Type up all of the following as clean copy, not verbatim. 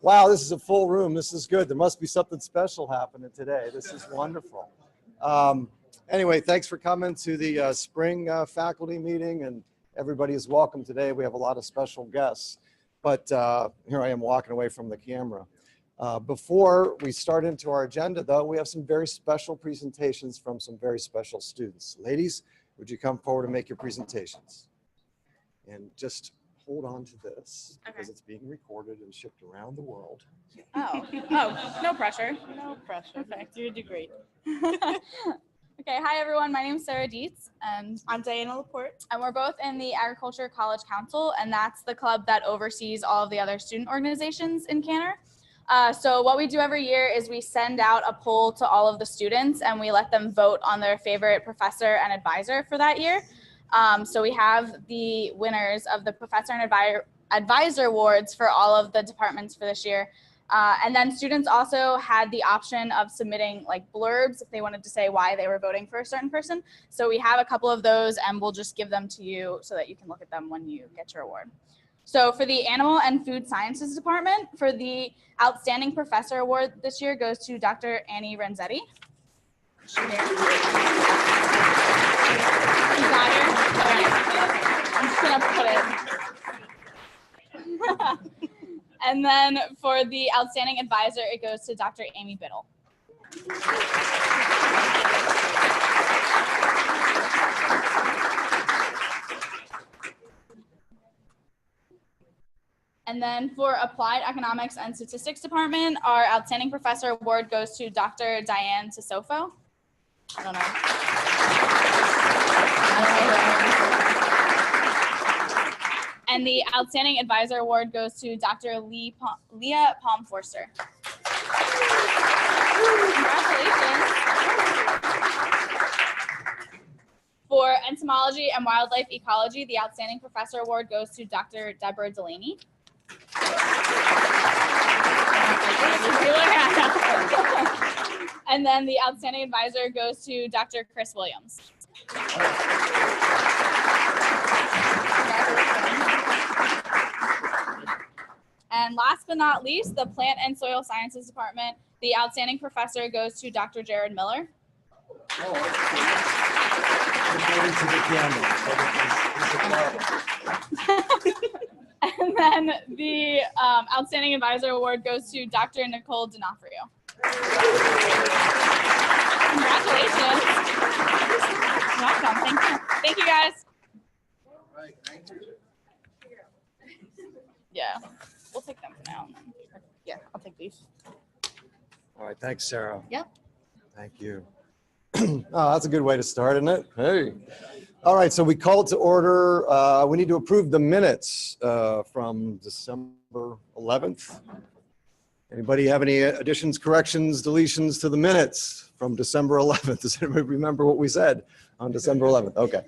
Wow, this is a full room. This is good. There must be something special happening today. This is wonderful. Anyway, thanks for coming to the spring faculty meeting, and everybody is welcome today. We have a lot of special guests, but here I am walking away from the camera. Before we start into our agenda, though, we have some very special presentations from some very special students. Ladies, would you come forward and make your presentations? And just hold on to this because it's being recorded and shipped around the world. Oh, no pressure. No pressure. Perfect. You do great. Okay, hi everyone. My name is Sarah Dietz, and I'm Diana Laporte, and we're both in the Agriculture College Council, and that's the club that oversees all of the other student organizations in Cantor. So what we do every year is we send out a poll to all of the students, and we let them vote on their favorite professor and advisor for that year. So we have the winners of the Professor and Advisor Awards for all of the departments for this year. And then students also had the option of submitting like blurbs if they wanted to say why they were voting for a certain person. So we have a couple of those, and we'll just give them to you so that you can look at them when you get your award. So for the Animal and Food Sciences Department, for the Outstanding Professor Award this year goes to Dr. Annie Renzetti. You got her? Okay. I'm just gonna put it. And then for the Outstanding Advisor, it goes to Dr. Amy Biddle. And then for Applied Economics and Statistics Department, our Outstanding Professor Award goes to Dr. Diane Sissofo. I don't know. And the Outstanding Advisor Award goes to Dr. Leah Palm-Forster. Congratulations. For Entomology and Wildlife Ecology, the Outstanding Professor Award goes to Dr. Deborah Delaney. And then the Outstanding Advisor goes to Dr. Chris Williams. And last but not least, the Plant and Soil Sciences Department, the Outstanding Professor goes to Dr. Jared Miller. And then the Outstanding Advisor Award goes to Dr. Nicole D'Onofrio. Congratulations. Welcome. Thank you. Thank you, guys. All right, thank you. Yeah, we'll take them for now. Yeah, I'll take these. All right, thanks, Sarah. Yep. Thank you. Oh, that's a good way to start, isn't it? Hey. All right, so we called to order. We need to approve the minutes from December 11th. Anybody have any additions, corrections, deletions to the minutes from December 11th? Does anybody remember what we said on December 11th? Okay.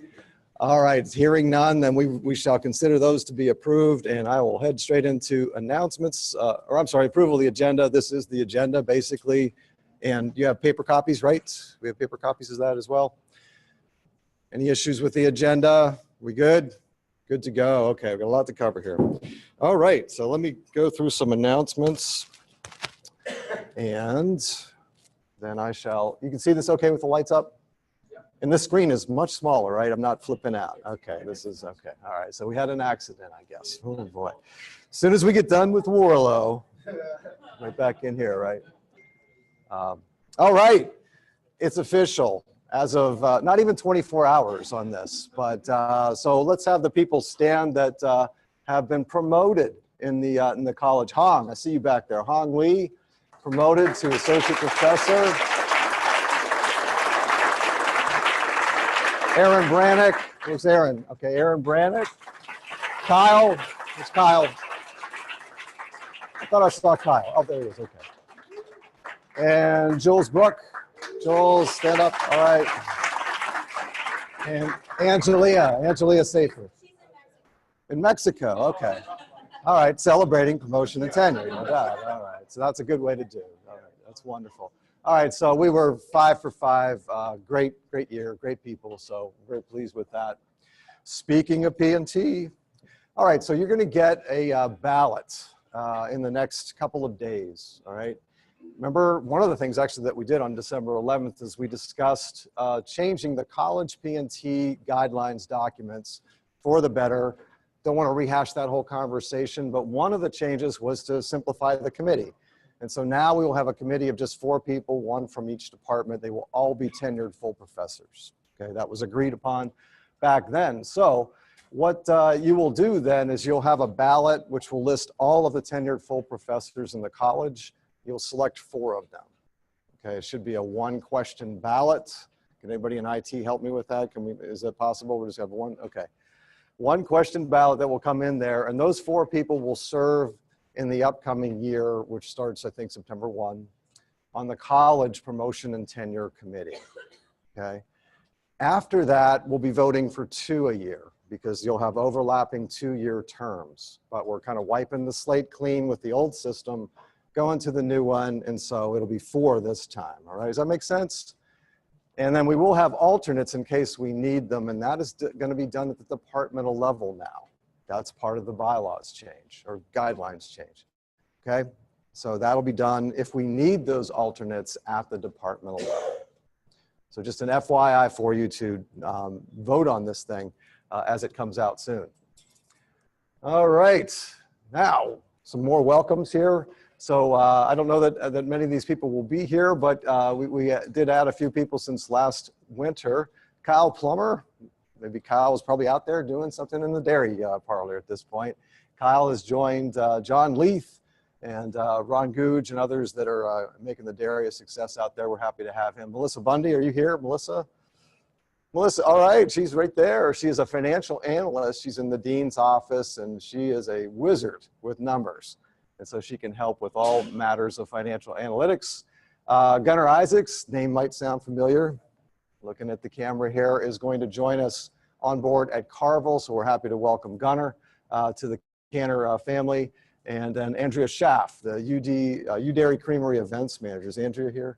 All right, hearing none, then we shall consider those to be approved, and I will head straight into announcements, or I'm sorry, approval of the agenda. This is the agenda, basically, and you have paper copies, right? We have paper copies of that as well. Any issues with the agenda? We good? Good to go. Okay, we've got a lot to cover here. All right, so let me go through some announcements, and then I shall, you can see this okay with the lights up? And this screen is much smaller, right? I'm not flipping out. Okay, this is okay. All right, so we had an accident, I guess. Oh boy. As soon as we get done with Warlow, right back in here, right? All right, it's official as of not even 24 hours on this, but so let's have the people stand that have been promoted in the college. Hong, I see you back there. Hong Lee, promoted to associate professor. Aaron Brannick, where's Aaron? Okay, Aaron Brannick. Kyle, where's Kyle? I thought I saw Kyle. Oh, there he is, okay. And Jules Brook. Jules, stand up, all right. And Angelia Safer. In Mexico, okay. All right, celebrating promotion and tenure, no doubt. All right, so that's a good way to do it. All right, that's wonderful. All right, so we were 5 for 5. Great year, great people. So very pleased with that. Speaking of P&T, all right, so you're going to get a ballot in the next couple of days, all right? Remember, one of the things actually that we did on December 11th is we discussed changing the college P&T guidelines documents for the better. Don't want to rehash that whole conversation, but one of the changes was to simplify the committee. And so now we will have a committee of just 4 people, 1 from each department. They will all be tenured full professors. Okay, that was agreed upon back then. So what you will do then is you'll have a ballot which will list all of the tenured full professors in the college. You'll select 4 of them. Okay, it should be a 1-question ballot. Can anybody in IT help me with that? Is that possible? We just have 1, okay. 1-question ballot that will come in there, and those 4 people will serve in the upcoming year, which starts, I think, September 1, on the College Promotion and Tenure Committee, okay? After that, we'll be voting for 2 a year because you'll have overlapping 2-year terms, but we're kind of wiping the slate clean with the old system, going to the new one, and so it'll be 4 this time, all right? Does that make sense? And then we will have alternates in case we need them, and that is going to be done at the departmental level now. That's part of the bylaws change or guidelines change, okay? So that'll be done if we need those alternates at the departmental level. So just an FYI for you to vote on this thing as it comes out soon. All right, now some more welcomes here. So I don't know that many of these people will be here, but we did add a few people since last winter. Kyle Plummer, maybe Kyle was probably out there doing something in the dairy parlor at this point. Kyle has joined John Leith and Ron Googe and others that are making the dairy a success out there. We're happy to have him. Melissa Bundy, are you here, Melissa? Melissa, all right, she's right there. She is a financial analyst. She's in the dean's office, and she is a wizard with numbers. And so she can help with all matters of financial analytics. Gunnar Isaacs, name might sound familiar. Looking at the camera here, is going to join us on board at Carville. So we're happy to welcome Gunnar to the Canner family. And then Andrea Schaff, the U Dairy Creamery events manager. Is Andrea here?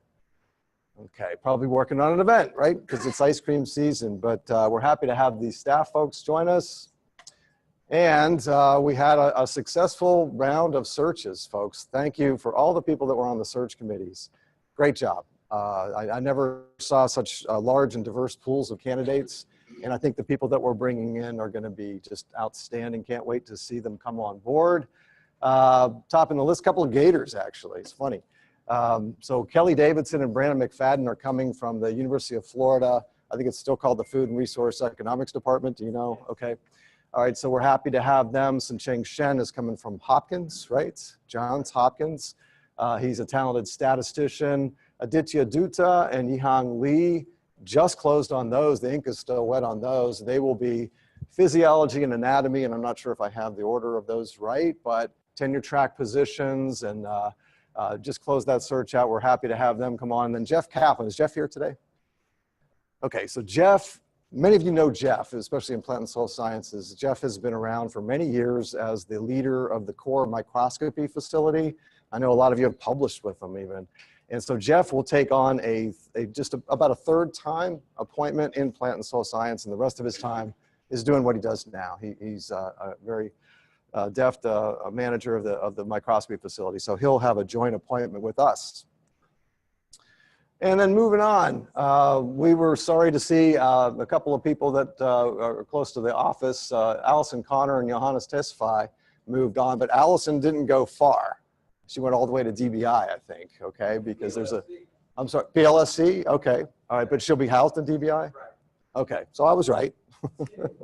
Okay, probably working on an event, right? Because it's ice cream season, but we're happy to have these staff folks join us. And we had a successful round of searches, folks. Thank you for all the people that were on the search committees. Great job. I never saw such large and diverse pools of candidates. And I think the people that we're bringing in are going to be just outstanding. Can't wait to see them come on board. Topping the list, couple of Gators, actually. It's funny. So Kelly Davidson and Brandon McFadden are coming from the University of Florida. I think it's still called the Food and Resource Economics Department. Do you know? Okay. All right, so we're happy to have them. Sun-Cheng Shen is coming from Hopkins, right? Johns Hopkins. He's a talented statistician. Aditya Dutta and Yihang Lee just closed on those. The ink is still wet on those. They will be physiology and anatomy, and I'm not sure if I have the order of those right, but tenure track positions, and just close that search out. We're happy to have them come on. And then Jeff Kaplan. Is Jeff here today? Okay, so Jeff, many of you know Jeff, especially in plant and soil sciences. Jeff has been around for many years as the leader of the core microscopy facility. I know a lot of you have published with him even. And so Jeff will take on about a third time appointment in plant and soil science, and the rest of his time is doing what he does now. He's a very deft manager of the microscopy facility. So he'll have a joint appointment with us. And then moving on, we were sorry to see a couple of people that are close to the office, Allison Connor and Johannes Tesfaye, moved on, but Allison didn't go far. She went all the way to DBI, I think, okay, because there's I'm sorry, PLSC, okay, all right, but she'll be housed in DBI? Okay, so I was right.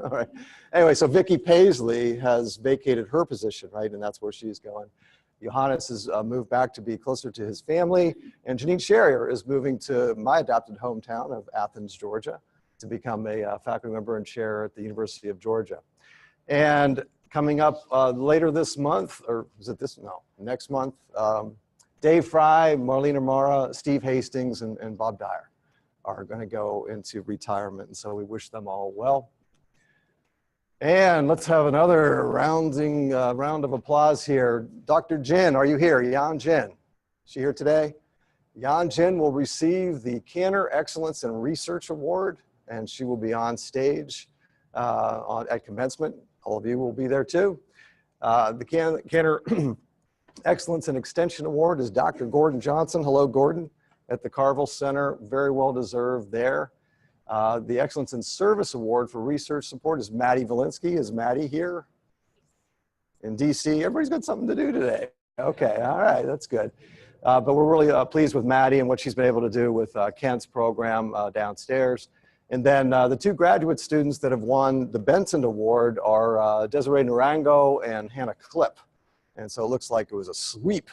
All right. Anyway, so Vicki Paisley has vacated her position, right, and that's where she's going. Johannes has moved back to be closer to his family, and Janine Sherrier is moving to my adopted hometown of Athens, Georgia, to become a faculty member and chair at the University of Georgia. And coming up later this month, or is it this? No, next month, Dave Fry, Marlena Mara, Steve Hastings, and Bob Dyer are going to go into retirement, and so we wish them all well. And let's have another round of applause here. Dr. Jin, are you here? Yan Jin. Is she here today? Yan Jin will receive the Canner Excellence in Research Award, and she will be on stage at commencement. All of you will be there too. The Canner Excellence in Extension Award is Dr. Gordon Johnson. Hello, Gordon, at the Carville Center. Very well deserved there. The Excellence in Service Award for Research Support is Maddie Valinsky. Is Maddie here? In DC. Everybody's got something to do today. Okay, all right, that's good. But we're really pleased with Maddie and what she's been able to do with Kent's program downstairs. And then the two graduate students that have won the Benson Award are Desiree Narango and Hannah Klipp. And so it looks like it was a sweep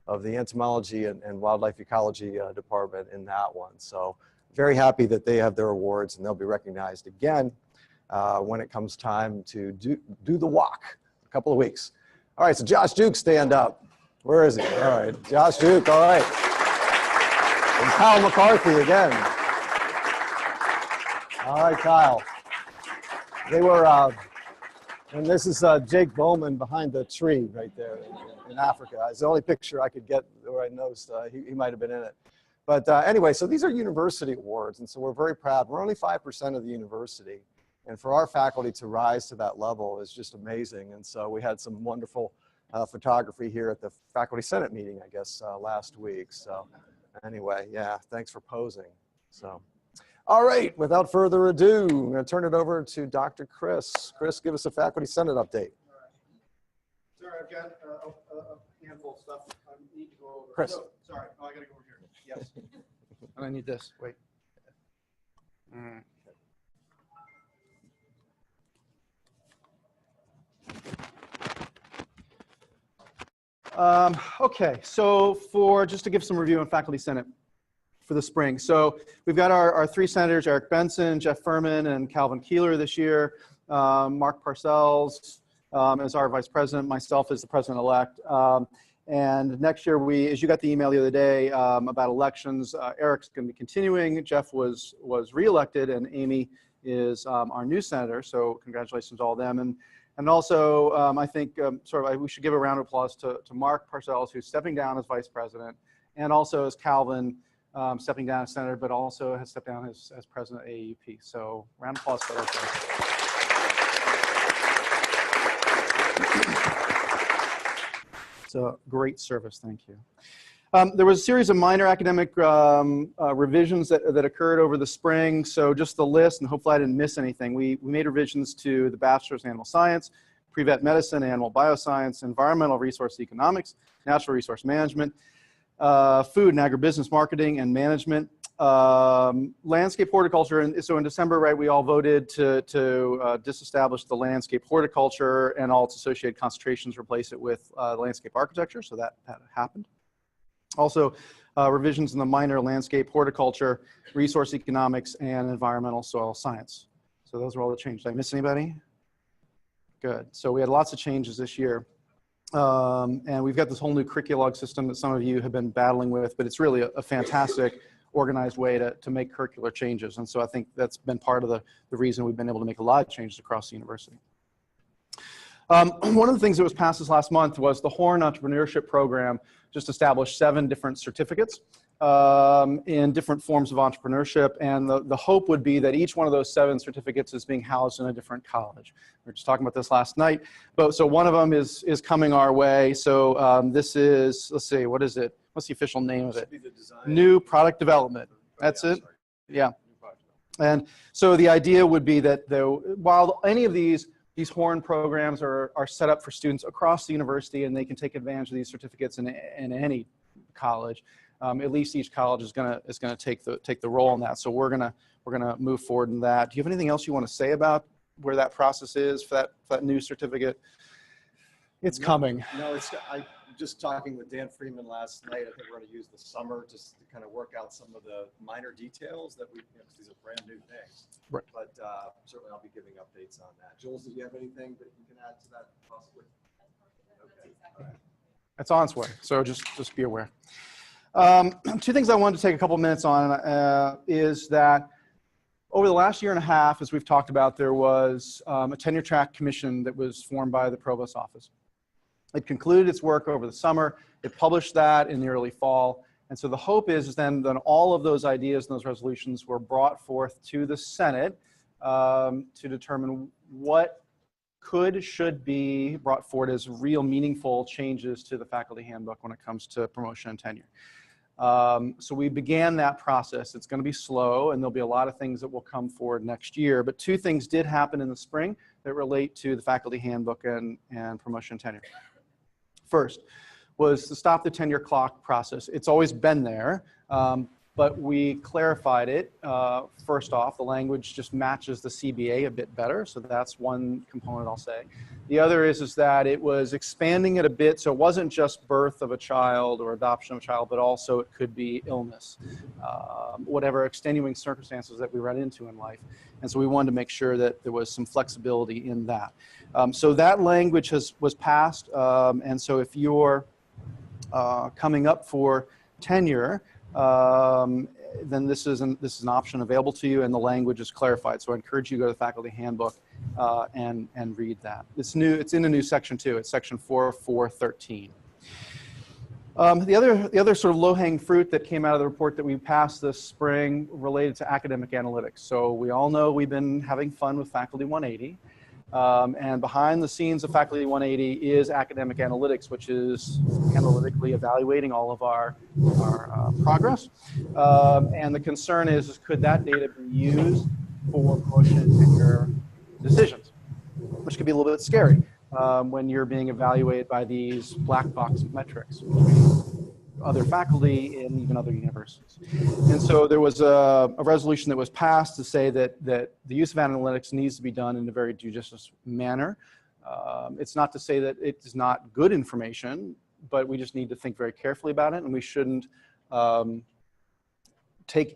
of the entomology and wildlife ecology department in that one. So very happy that they have their awards and they'll be recognized again when it comes time to do the walk in a couple of weeks. All right, so Josh Duke, stand up. Where is he? All right, Josh Duke, all right. And Kyle McCarthy again. All right, Kyle. They were, and this is Jake Bowman behind the tree right there in Africa. It's the only picture I could get where I noticed he might have been in it. But anyway, so these are university awards, and so we're very proud. We're only 5% of the university, and for our faculty to rise to that level is just amazing. And so we had some wonderful photography here at the Faculty Senate meeting, I guess, last week. So anyway, yeah, thanks for posing. So. All right, without further ado, I'm going to turn it over to Dr. Chris. Chris, give us a Faculty Senate update. Sir, I've got a handful of stuff I need to go over. Chris. Oh, sorry, oh, I got to go over here. Yes. And I need this. Wait. All right. Okay, so just to give some review on Faculty Senate for the spring. So we've got our three senators, Eric Benson, Jeff Furman, and Calvin Keeler this year. Mark Parcells as our vice president, myself as the president-elect. And next year, as you got the email the other day about elections, Eric's going to be continuing. Jeff was reelected, and Amy is our new senator. So congratulations to all of them. And also, I think we should give a round of applause to Mark Parcells, who's stepping down as vice president, and also as Calvin, stepping down as senator, but also has stepped down as president of AAUP. So round of applause for those guys. It's a great service, thank you. There was a series of minor academic revisions that occurred over the spring. So just the list, and hopefully I didn't miss anything. We made revisions to the Bachelor's in Animal Science, Pre-Vet Medicine, Animal Bioscience, Environmental Resource Economics, Natural Resource Management, Food and Agribusiness Marketing and Management, Landscape Horticulture. And so in December, right, we all voted to disestablish the landscape horticulture and all its associated concentrations, replace it with landscape architecture. So that happened. Also, revisions in the minor landscape horticulture, resource economics, and environmental soil science. So those are all the changes. Did I miss anybody? Good. So we had lots of changes this year. And we've got this whole new curriculum system that some of you have been battling with, but it's really a fantastic organized way to make curricular changes. And so I think that's been part of the reason we've been able to make a lot of changes across the university. One of the things that was passed this last month was the Horn Entrepreneurship Program just established 7 different certificates in different forms of entrepreneurship. And the hope would be that each one of those 7 certificates is being housed in a different college. We were just talking about this last night. But so one of them is coming our way. So this is, let's see, what is it? What's the official name of it? New Product Development. That's it? Yeah. And so the idea would be that while any of these Horn programs are set up for students across the university and they can take advantage of these certificates in any college, at least each college is gonna take the role in that. So we're gonna move forward in that. Do you have anything else you want to say about where that process is for that new certificate? It's coming. No, I just talking with Dan Freeman last night. I think we're going to use the summer just to kind of work out some of the minor details that because these are brand new things. Right. But certainly I'll be giving updates on that. Jules, did you have anything that you can add to that possibly? Okay. All right. It's on its way, so just be aware. 2 things I wanted to take a couple minutes on is that over the last year and a half, as we've talked about, there was a tenure track commission that was formed by the Provost's office. It concluded its work over the summer. It published that in the early fall. And so the hope is then that all of those ideas and those resolutions were brought forth to the Senate to determine what should be brought forward as real meaningful changes to the faculty handbook when it comes to promotion and tenure. So we began that process. It's going to be slow, and there'll be a lot of things that will come forward next year. But two things did happen in the spring that relate to the faculty handbook and promotion and tenure. First was to stop the tenure clock process. It's always been there, but we clarified it. First off, the language just matches the CBA a bit better, so that's one component I'll say. The other is that it was expanding it a bit, so it wasn't just birth of a child or adoption of a child, but also it could be illness, whatever extenuating circumstances that we run into in life. And so we wanted to make sure that there was some flexibility in that. So that language was passed, and so if you're coming up for tenure, then this is an option available to you, and the language is clarified. So I encourage you to go to the faculty handbook and read that. It's new. It's in a new section too. It's section 4.4.13. The other sort of low-hanging fruit that came out of the report that we passed this spring related to academic analytics. So we all know we've been having fun with Faculty 180. And behind the scenes of Faculty 180 is academic analytics, which is analytically evaluating all of our progress. And the concern is could that data be used for promotion and tenure decisions, which could be a little bit scary when you're being evaluated by these black box metrics between other faculty and even other universities. And so there was a resolution that was passed to say that the use of analytics needs to be done in a very judicious manner. It's not to say that it is not good information, but we just need to think very carefully about it, and we shouldn't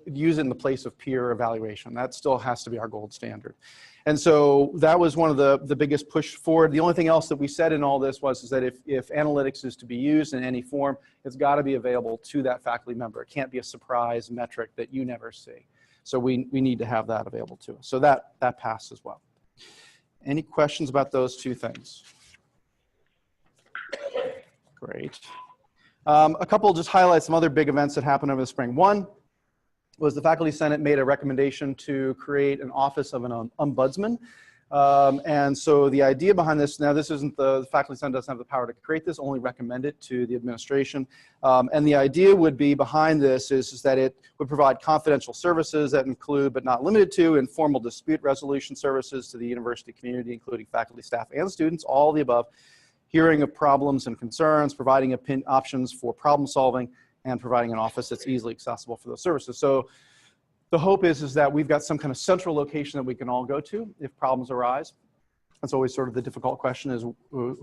use it in the place of peer evaluation. That still has to be our gold standard. And so that was one of the biggest push forward. The only thing else that we said in all this is that if analytics is to be used in any form, it's got to be available to that faculty member. It can't be a surprise metric that you never see. So we need to have that available to us. So that passed as well. Any questions about those two things? Great. A couple just highlight some other big events that happened over the spring. One was the Faculty Senate made a recommendation to create an office of an ombudsman. And so the idea behind this, now this isn't the Faculty Senate doesn't have the power to create this, only recommend it to the administration. And the idea would be behind this is that it would provide confidential services that include, but not limited to, informal dispute resolution services to the university community, including faculty, staff, and students, all the above, hearing of problems and concerns, providing options for problem solving, and providing an office that's easily accessible for those services. So the hope is that we've got some kind of central location that we can all go to if problems arise. That's always sort of the difficult question is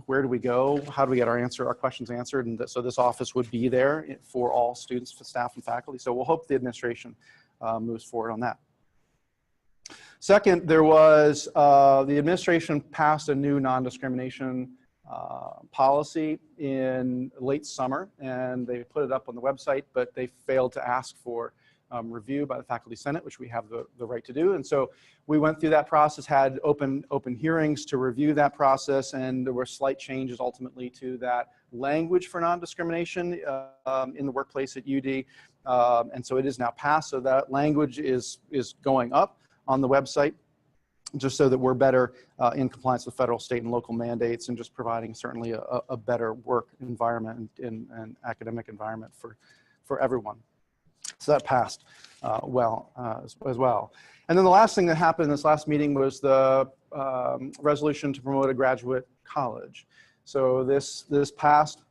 where do we go? How do we get our questions answered? And so this office would be there for all students, staff, and faculty. So we'll hope the administration moves forward on that. Second, there was the administration passed a new non-discrimination policy in late summer, and they put it up on the website, but they failed to ask for review by the Faculty Senate, which we have the right to do. And so we went through that process, had open hearings to review that process, and there were slight changes ultimately to that language for non-discrimination in the workplace at UD. And so it is now passed, so that language is going up on the website, just so that we're better in compliance with federal, state, and local mandates, and just providing certainly a better work environment and academic environment for everyone. So that passed well as well. And then the last thing that happened in this last meeting was the resolution to promote a graduate college. So this passed,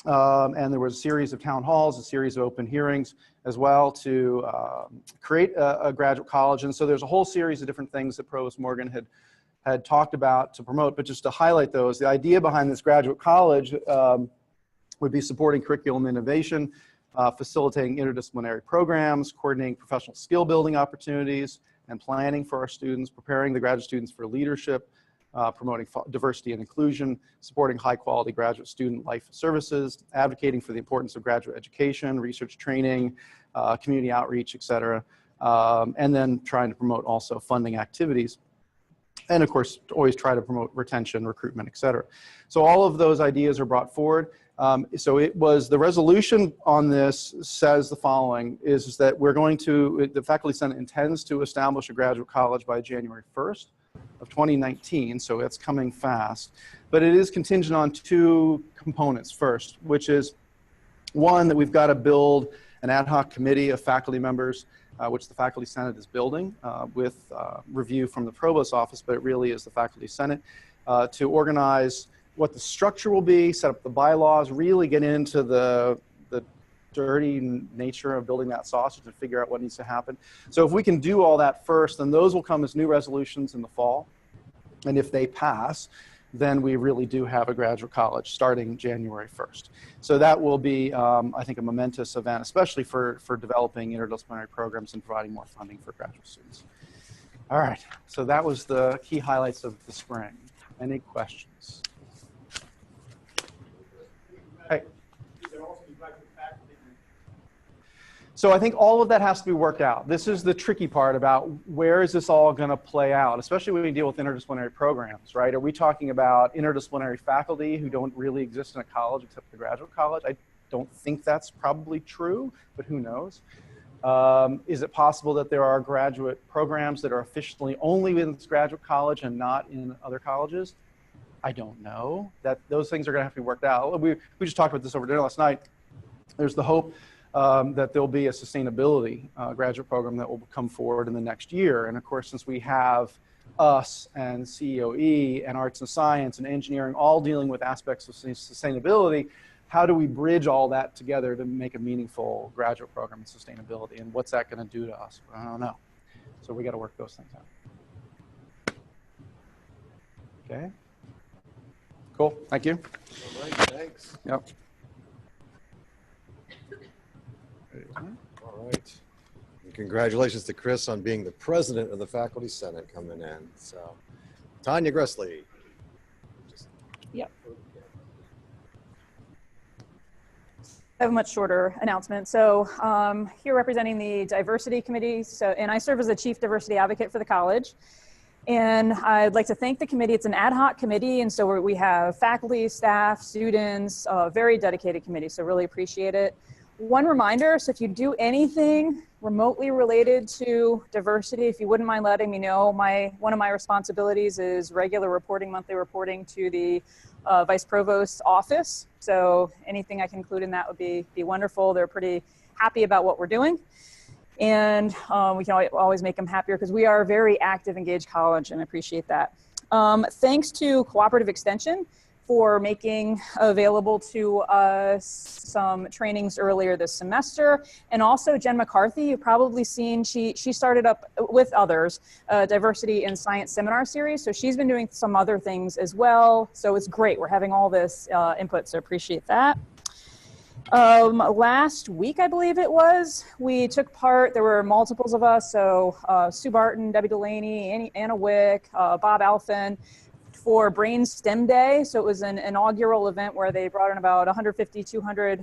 and there was a series of town halls, a series of open hearings as well to create a graduate college. And so there's a whole series of different things that Provost Morgan had talked about to promote, but just to highlight those, the idea behind this graduate college would be supporting curriculum innovation, facilitating interdisciplinary programs, coordinating professional skill building opportunities, and planning for our students, preparing the graduate students for leadership, promoting diversity and inclusion, supporting high quality graduate student life services, advocating for the importance of graduate education, research training, community outreach, et cetera, and then trying to promote also funding activities. And of course, always try to promote retention, recruitment, et cetera. So all of those ideas are brought forward. So it was, the resolution on this says the following, is that we're going to, the Faculty Senate intends to establish a graduate college by January 1st of 2019, so it's coming fast. But it is contingent on two components first, which is one, that we've got to build an ad hoc committee of faculty members, which the Faculty Senate is building with review from the Provost's office, but it really is the Faculty Senate, to organize what the structure will be, set up the bylaws, really get into the dirty nature of building that sausage and figure out what needs to happen. So if we can do all that first, then those will come as new resolutions in the fall. And if they pass, then we really do have a graduate college starting January 1st. So that will be, I think, a momentous event, especially for developing interdisciplinary programs and providing more funding for graduate students. All right, so that was the key highlights of the spring. Any questions? Hey. So I think all of that has to be worked out. This is the tricky part about where is this all going to play out, especially when we deal with interdisciplinary programs, right? Are we talking about interdisciplinary faculty who don't really exist in a college except the graduate college? I don't think that's probably true, but who knows? Is it possible that there are graduate programs that are officially only in this graduate college and not in other colleges? I don't know. Those things are going to have to be worked out. We just talked about this over dinner last night. There's the hope that there'll be a sustainability graduate program that will come forward in the next year. And of course, since we have us and CEOE and arts and science and engineering all dealing with aspects of sustainability, how do we bridge all that together to make a meaningful graduate program in sustainability? And what's that going to do to us? I don't know. So we got to work those things out. Okay. Cool. Thank you. All right, thanks. Yep. All right. And congratulations to Chris on being the president of the Faculty Senate coming in. So, Tanya Gressley. Yep. I have a much shorter announcement. So here representing the diversity committee. And I serve as the chief diversity advocate for the college. And I'd like to thank the committee. It's an ad hoc committee. And so we have faculty, staff, students, very dedicated committee. So really appreciate it. One reminder, so if you do anything remotely related to diversity, if you wouldn't mind letting me know, one of my responsibilities is regular reporting, monthly reporting to the Vice Provost's office. So anything I can include in that would be wonderful. They're pretty happy about what we're doing. And we can always make them happier because we are a very active, engaged college, and I appreciate that. Thanks to Cooperative Extension for making available to us some trainings earlier this semester. And also Jen McCarthy, you've probably seen, she started up with others, Diversity in Science seminar series. So she's been doing some other things as well. So it's great, we're having all this input, so appreciate that. Last week, I believe it was, we took part, there were multiples of us, so Sue Barton, Debbie Delaney, Anna Wick, Bob Alphin, for Brain STEM Day. So it was an inaugural event where they brought in about 150, 200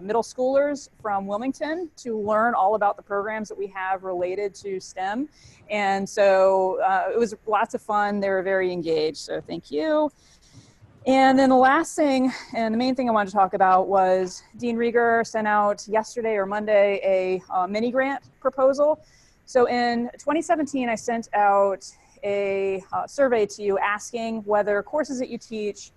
middle schoolers from Wilmington to learn all about the programs that we have related to STEM. And so it was lots of fun. They were very engaged, so thank you. And then the last thing, and the main thing I wanted to talk about, was Dean Rieger sent out yesterday or Monday a mini grant proposal. So in 2017, I sent out a survey to you asking whether courses that you teach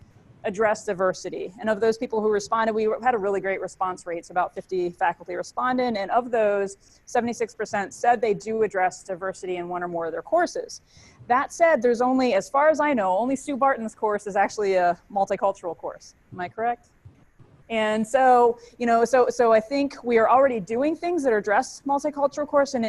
address diversity. And of those people who responded, we had a really great response rate. So about 50 faculty responded. And of those, 76% said they do address diversity in one or more of their courses. That said, there's only, as far as I know, only Sue Barton's course is actually a multicultural course. Am I correct? And so, so I think we are already doing things that address multicultural course, and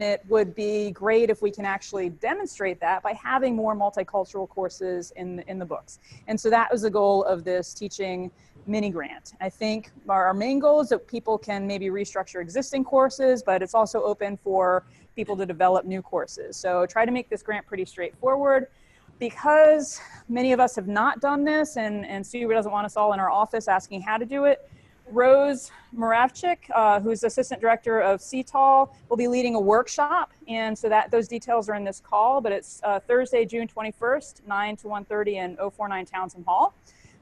it would be great if we can actually demonstrate that by having more multicultural courses in the books. And so that was the goal of this teaching mini grant. I think our main goal is that people can maybe restructure existing courses, but it's also open for people to develop new courses. So try to make this grant pretty straightforward. Because many of us have not done this, and Sue doesn't want us all in our office asking how to do it, Rose Moravchik, who's Assistant Director of CTAL, will be leading a workshop. And so those details are in this call, but it's Thursday, June 21st, 9 to 1:30 in 049 Townsend Hall.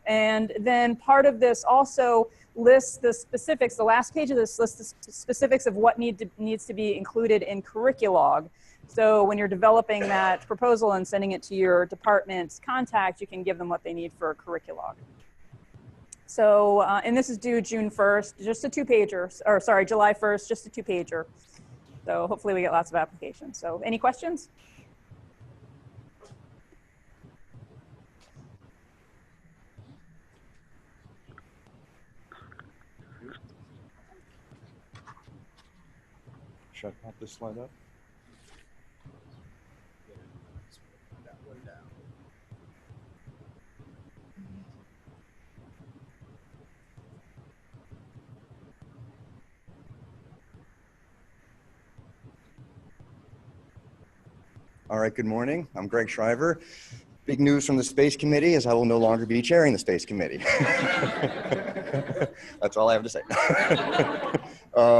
And then part of this also lists the specifics, the last page of this lists the specifics of what needs to be included in curriculog So when you're developing that proposal and sending it to your department's contact, you can give them what they need for a curriculum. So, and this is due June 1st, just a 2-pager, or sorry, July 1st, just a 2-pager. So hopefully we get lots of applications. So any questions? Should I pop this slide up? All right, good morning. I'm Greg Shriver. Big news from the Space Committee is I will no longer be chairing the Space Committee. That's all I have to say.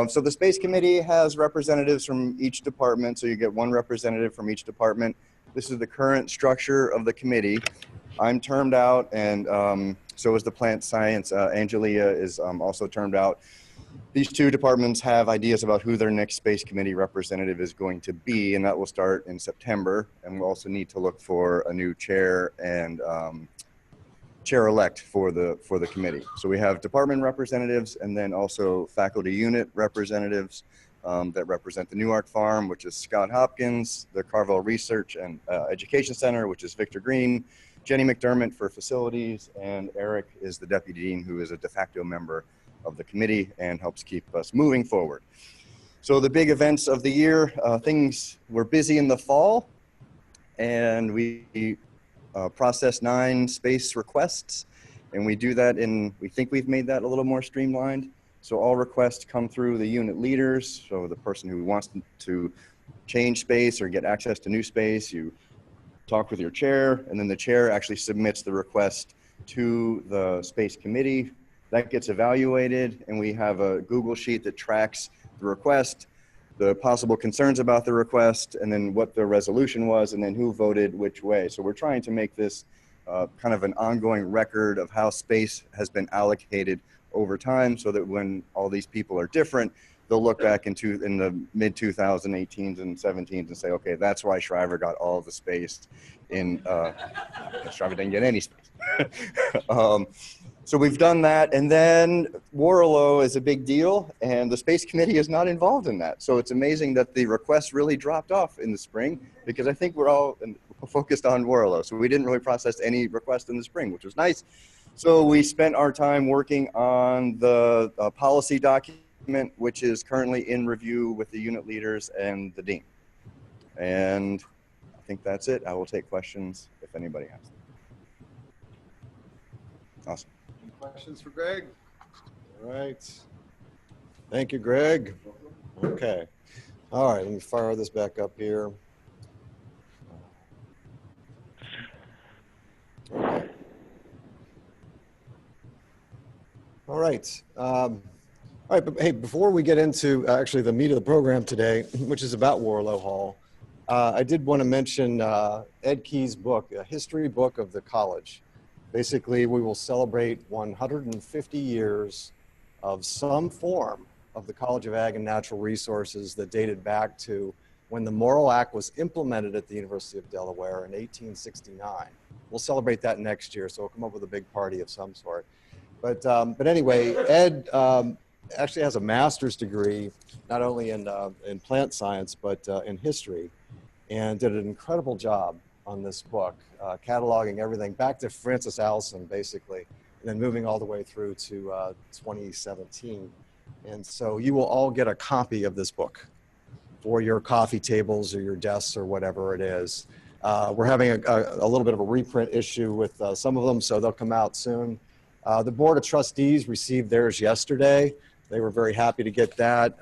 So the Space Committee has representatives from each department, so you get one representative from each department. This is the current structure of the committee. I'm termed out, and so is the plant science. Angelia is also termed out. These two departments have ideas about who their next Space Committee representative is going to be, and that will start in September. And we'll also need to look for a new chair and chair-elect for the committee. So we have department representatives and then also faculty unit representatives that represent the Newark Farm, which is Scott Hopkins, the Carville Research and Education Center, which is Victor Green, Jenny McDermott for facilities, and Eric is the deputy dean, who is a de facto member of the committee and helps keep us moving forward. So the big events of the year, things were busy in the fall, and we processed 9 space requests, and we do that we think we've made that a little more streamlined. So all requests come through the unit leaders, so the person who wants to change space or get access to new space, you talk with your chair, and then the chair actually submits the request to the space committee. That gets evaluated, and we have a Google sheet that tracks the request, the possible concerns about the request, and then what the resolution was, and then who voted which way. So we're trying to make this kind of an ongoing record of how space has been allocated over time, so that when all these people are different, they'll look back in the mid 2018s and 17s and say, okay, that's why Shriver got all the space in, Shriver didn't get any space. So we've done that, and then Warlow is a big deal, and the Space Committee is not involved in that. So it's amazing that the requests really dropped off in the spring, because I think we're all focused on Warlow. So we didn't really process any requests in the spring, which was nice. So we spent our time working on the policy document, which is currently in review with the unit leaders and the dean. And I think that's it. I will take questions if anybody has them. Awesome. Questions for Greg? All right. Thank you, Greg. Okay. All right, let me fire this back up here. Okay. All right. But hey, before we get into actually the meat of the program today, which is about Warlow Hall, I did want to mention Ed Key's book, A History Book of the College. Basically, we will celebrate 150 years of some form of the College of Ag and Natural Resources that dated back to when the Morrill Act was implemented at the University of Delaware in 1869. We'll celebrate that next year, so we'll come up with a big party of some sort. But anyway, Ed actually has a master's degree, not only in plant science, but in history, and did an incredible job on this book, cataloging everything back to Francis Allison, basically, and then moving all the way through to 2017. And so you will all get a copy of this book for your coffee tables or your desks or whatever it is. We're having a little bit of a reprint issue with some of them, so they'll come out soon. The Board of Trustees received theirs yesterday. They were very happy to get that.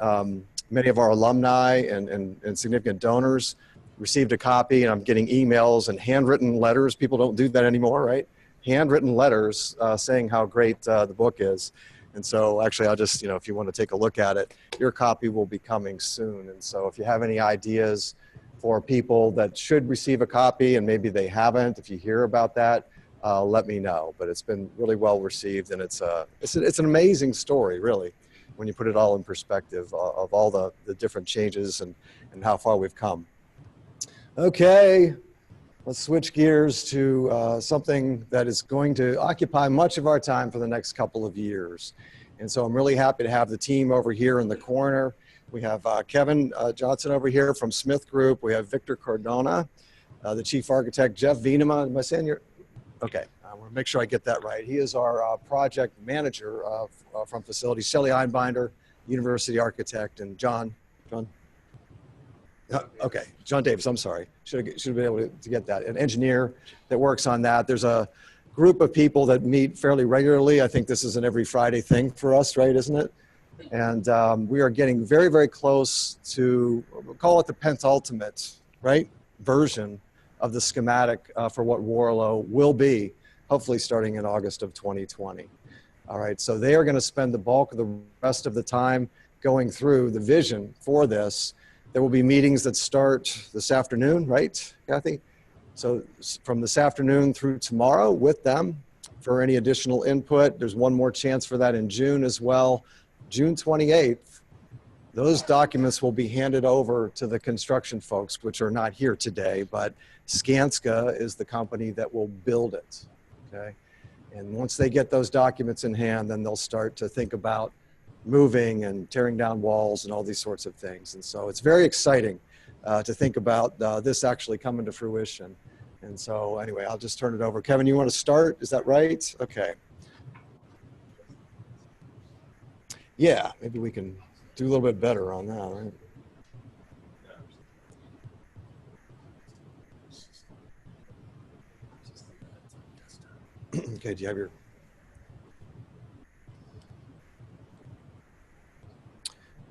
Many of our alumni and significant donors received a copy, and I'm getting emails and handwritten letters. People don't do that anymore, right? Handwritten letters saying how great the book is. And so actually, I'll just, if you want to take a look at it, your copy will be coming soon. And so if you have any ideas for people that should receive a copy and maybe they haven't, if you hear about that, let me know. But it's been really well received, and it's an amazing story, really, when you put it all in perspective of all the different changes and how far we've come. Okay, let's switch gears to something that is going to occupy much of our time for the next couple of years. And so I'm really happy to have the team over here in the corner. We have Kevin Johnson over here from Smith Group. We have Victor Cardona, the chief architect, Jeff Venema. Am I saying your? Okay, I want to make sure I get that right. He is our project manager from facilities. Shelley Einbinder, university architect, and John. Okay, John Davis, I'm sorry. Should have been able to get that. An engineer that works on that. There's a group of people that meet fairly regularly. I think this is an every Friday thing for us, right, isn't it? And we are getting very, very close to, we'll call it the penultimate, right, version of the schematic for what Warlow will be, hopefully starting in August of 2020. All right, so they are going to spend the bulk of the rest of the time going through the vision for this. There will be meetings that start this afternoon, right, Kathy? So from this afternoon through tomorrow with them for any additional input. There's one more chance for that in June as well. June 28th, those documents will be handed over to the construction folks, which are not here today, but Skanska is the company that will build it, okay? And once they get those documents in hand, then they'll start to think about moving and tearing down walls and all these sorts of things. And so it's very exciting to think about this actually coming to fruition. And so anyway, I'll just turn it over. Kevin, you want to start? Is that right? Okay. Yeah, maybe we can do a little bit better on that, right? Okay, do you have your...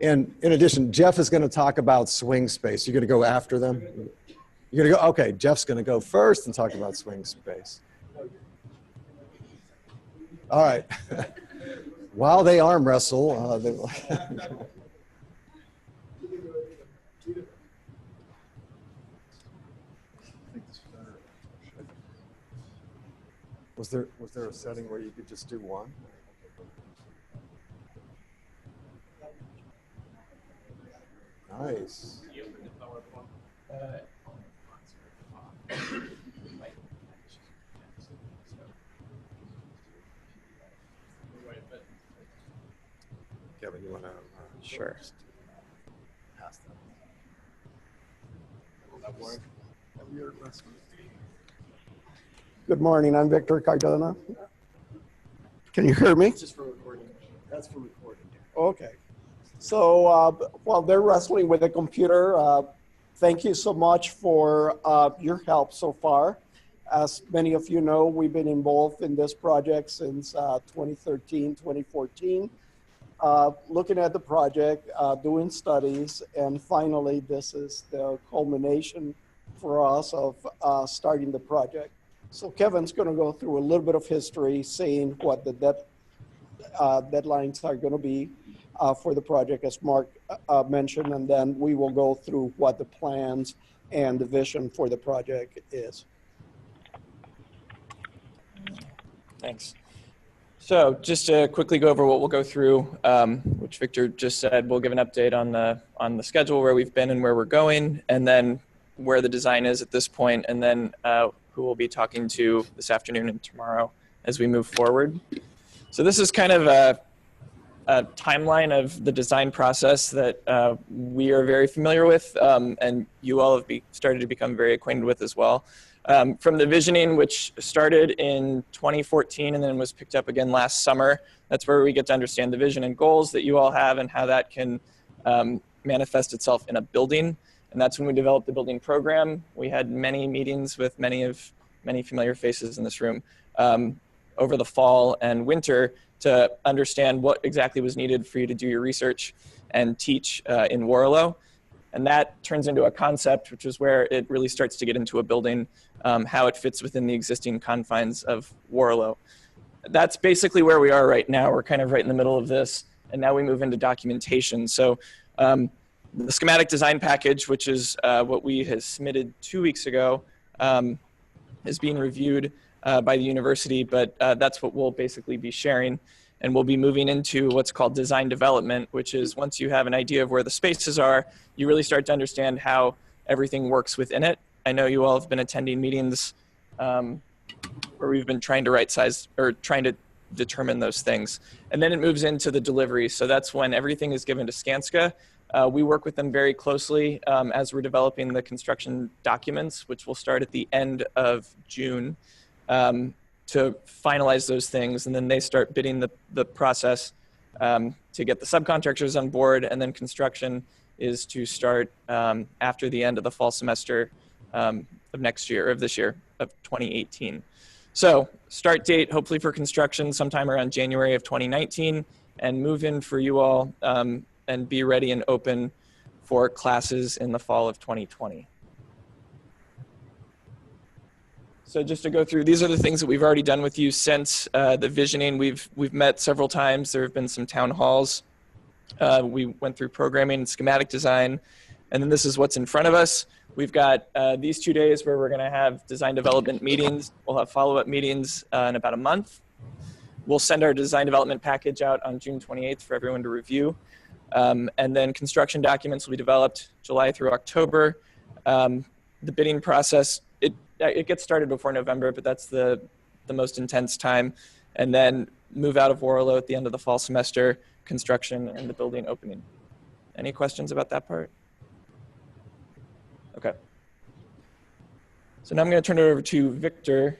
And in addition, Jeff is going to talk about swing space. You're going to go after them? You're going to go, okay, Jeff's going to go first and talk about swing space. All right. While they arm wrestle, was there a setting where you could just do one? Nice. Kevin, you want to? Sure. Pass that. Will that work? Good morning, I'm Victor Cardona. Can you hear me? It's just for recording. That's for recording. Okay. So while they're wrestling with the computer, thank you so much for your help so far. As many of you know, we've been involved in this project since 2013, 2014. Looking at the project, doing studies, and finally this is the culmination for us of starting the project. So Kevin's going to go through a little bit of history, saying what the deadlines are going to be for the project, as Mark mentioned, and then we will go through what the plans and the vision for the project is. Thanks. So just to quickly go over what we'll go through, which Victor just said, we'll give an update on the schedule, where we've been and where we're going, and then where the design is at this point, and then who we'll be talking to this afternoon and tomorrow as we move forward. So this is kind of a timeline of the design process that we are very familiar with, and you all have started to become very acquainted with as well. From the visioning, which started in 2014 and then was picked up again last summer, that's where we get to understand the vision and goals that you all have and how that can manifest itself in a building. And that's when we developed the building program. We had many meetings with many familiar faces in this room over the fall and winter to understand what exactly was needed for you to do your research and teach in Warlow. And that turns into a concept, which is where it really starts to get into a building, how it fits within the existing confines of Warlow. That's basically where we are right now. We're kind of right in the middle of this, and now we move into documentation. So the schematic design package, which is what we had submitted 2 weeks ago, is being reviewed by the university, but that's what we'll basically be sharing. And we'll be moving into what's called design development, which is once you have an idea of where the spaces are, you really start to understand how everything works within it. I know you all have been attending meetings where we've been trying to right size or trying to determine those things. And then it moves into the delivery. So that's when everything is given to Skanska. We work with them very closely as we're developing the construction documents, which will start at the end of June to finalize those things. And then they start bidding the process to get the subcontractors on board. And then construction is to start after the end of the fall semester of next year, of this year, of 2018. So start date, hopefully for construction sometime around January of 2019, and move in for you all and be ready and open for classes in the fall of 2020. So just to go through, these are the things that we've already done with you since the visioning. We've met several times. There have been some town halls. We went through programming and schematic design, and then this is what's in front of us. We've got these 2 days where we're going to have design development meetings. We'll have follow-up meetings in about a month. We'll send our design development package out on June 28th for everyone to review. And then construction documents will be developed July through October. The bidding process, it gets started before November, but that's the most intense time. And then move out of Warlow at the end of the fall semester, construction and the building opening. Any questions about that part? Okay. So now I'm going to turn it over to Victor.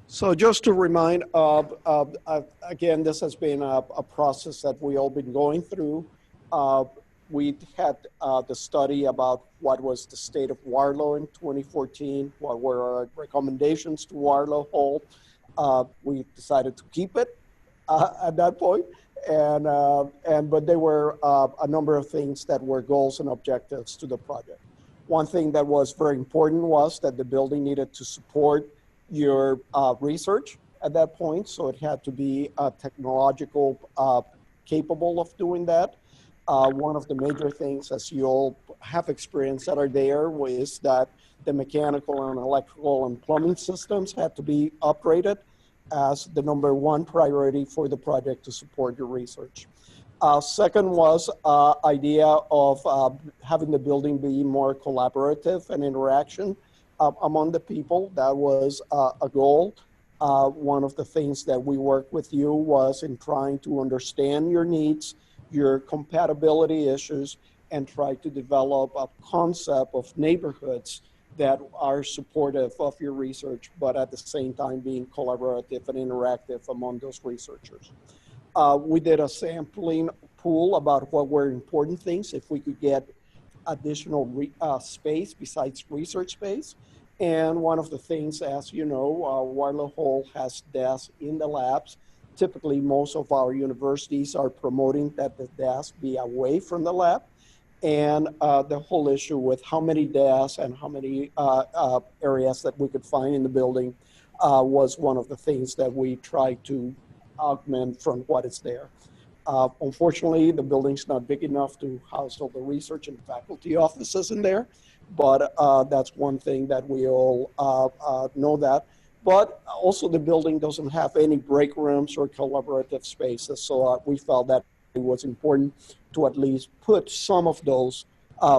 So just to remind, again, this has been a process that we all been going through. We had the study about what was the state of Warlow in 2014, what were our recommendations to Warlow Hall. We decided to keep it at that point. But there were a number of things that were goals and objectives to the project. One thing that was very important was that the building needed to support your research at that point. So it had to be technological capable of doing that. One of the major things, as you all have experienced that are there, was that the mechanical and electrical and plumbing systems had to be upgraded as the #1 priority for the project to support your research. Second was idea of having the building be more collaborative and interaction among the people. That was a goal. One of the things that we worked with you was in trying to understand your needs, your compatibility issues, and try to develop a concept of neighborhoods that are supportive of your research, but at the same time being collaborative and interactive among those researchers. We did a sampling pool about what were important things, if we could get additional space besides research space. And one of the things, as you know, Warlow Hall has desks in the labs. Typically, most of our universities are promoting that the desks be away from the lab. And the whole issue with how many desks and how many areas that we could find in the building was one of the things that we tried to augment from what is there. Unfortunately, the building's not big enough to house all the research and faculty offices in there, but that's one thing that we all know that. But also the building doesn't have any break rooms or collaborative spaces, so we felt that it was important to at least put some of those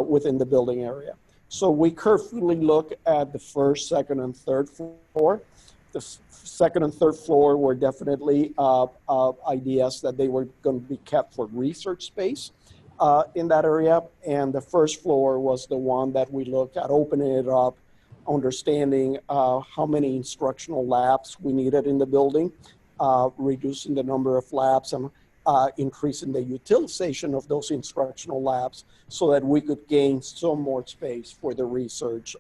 within the building area. So we carefully look at the first, second, and third floor. The second and third floor were definitely ideas that they were going to be kept for research space in that area. And the first floor was the one that we looked at opening it up, understanding how many instructional labs we needed in the building, reducing the number of labs, and increasing the utilization of those instructional labs so that we could gain some more space for the research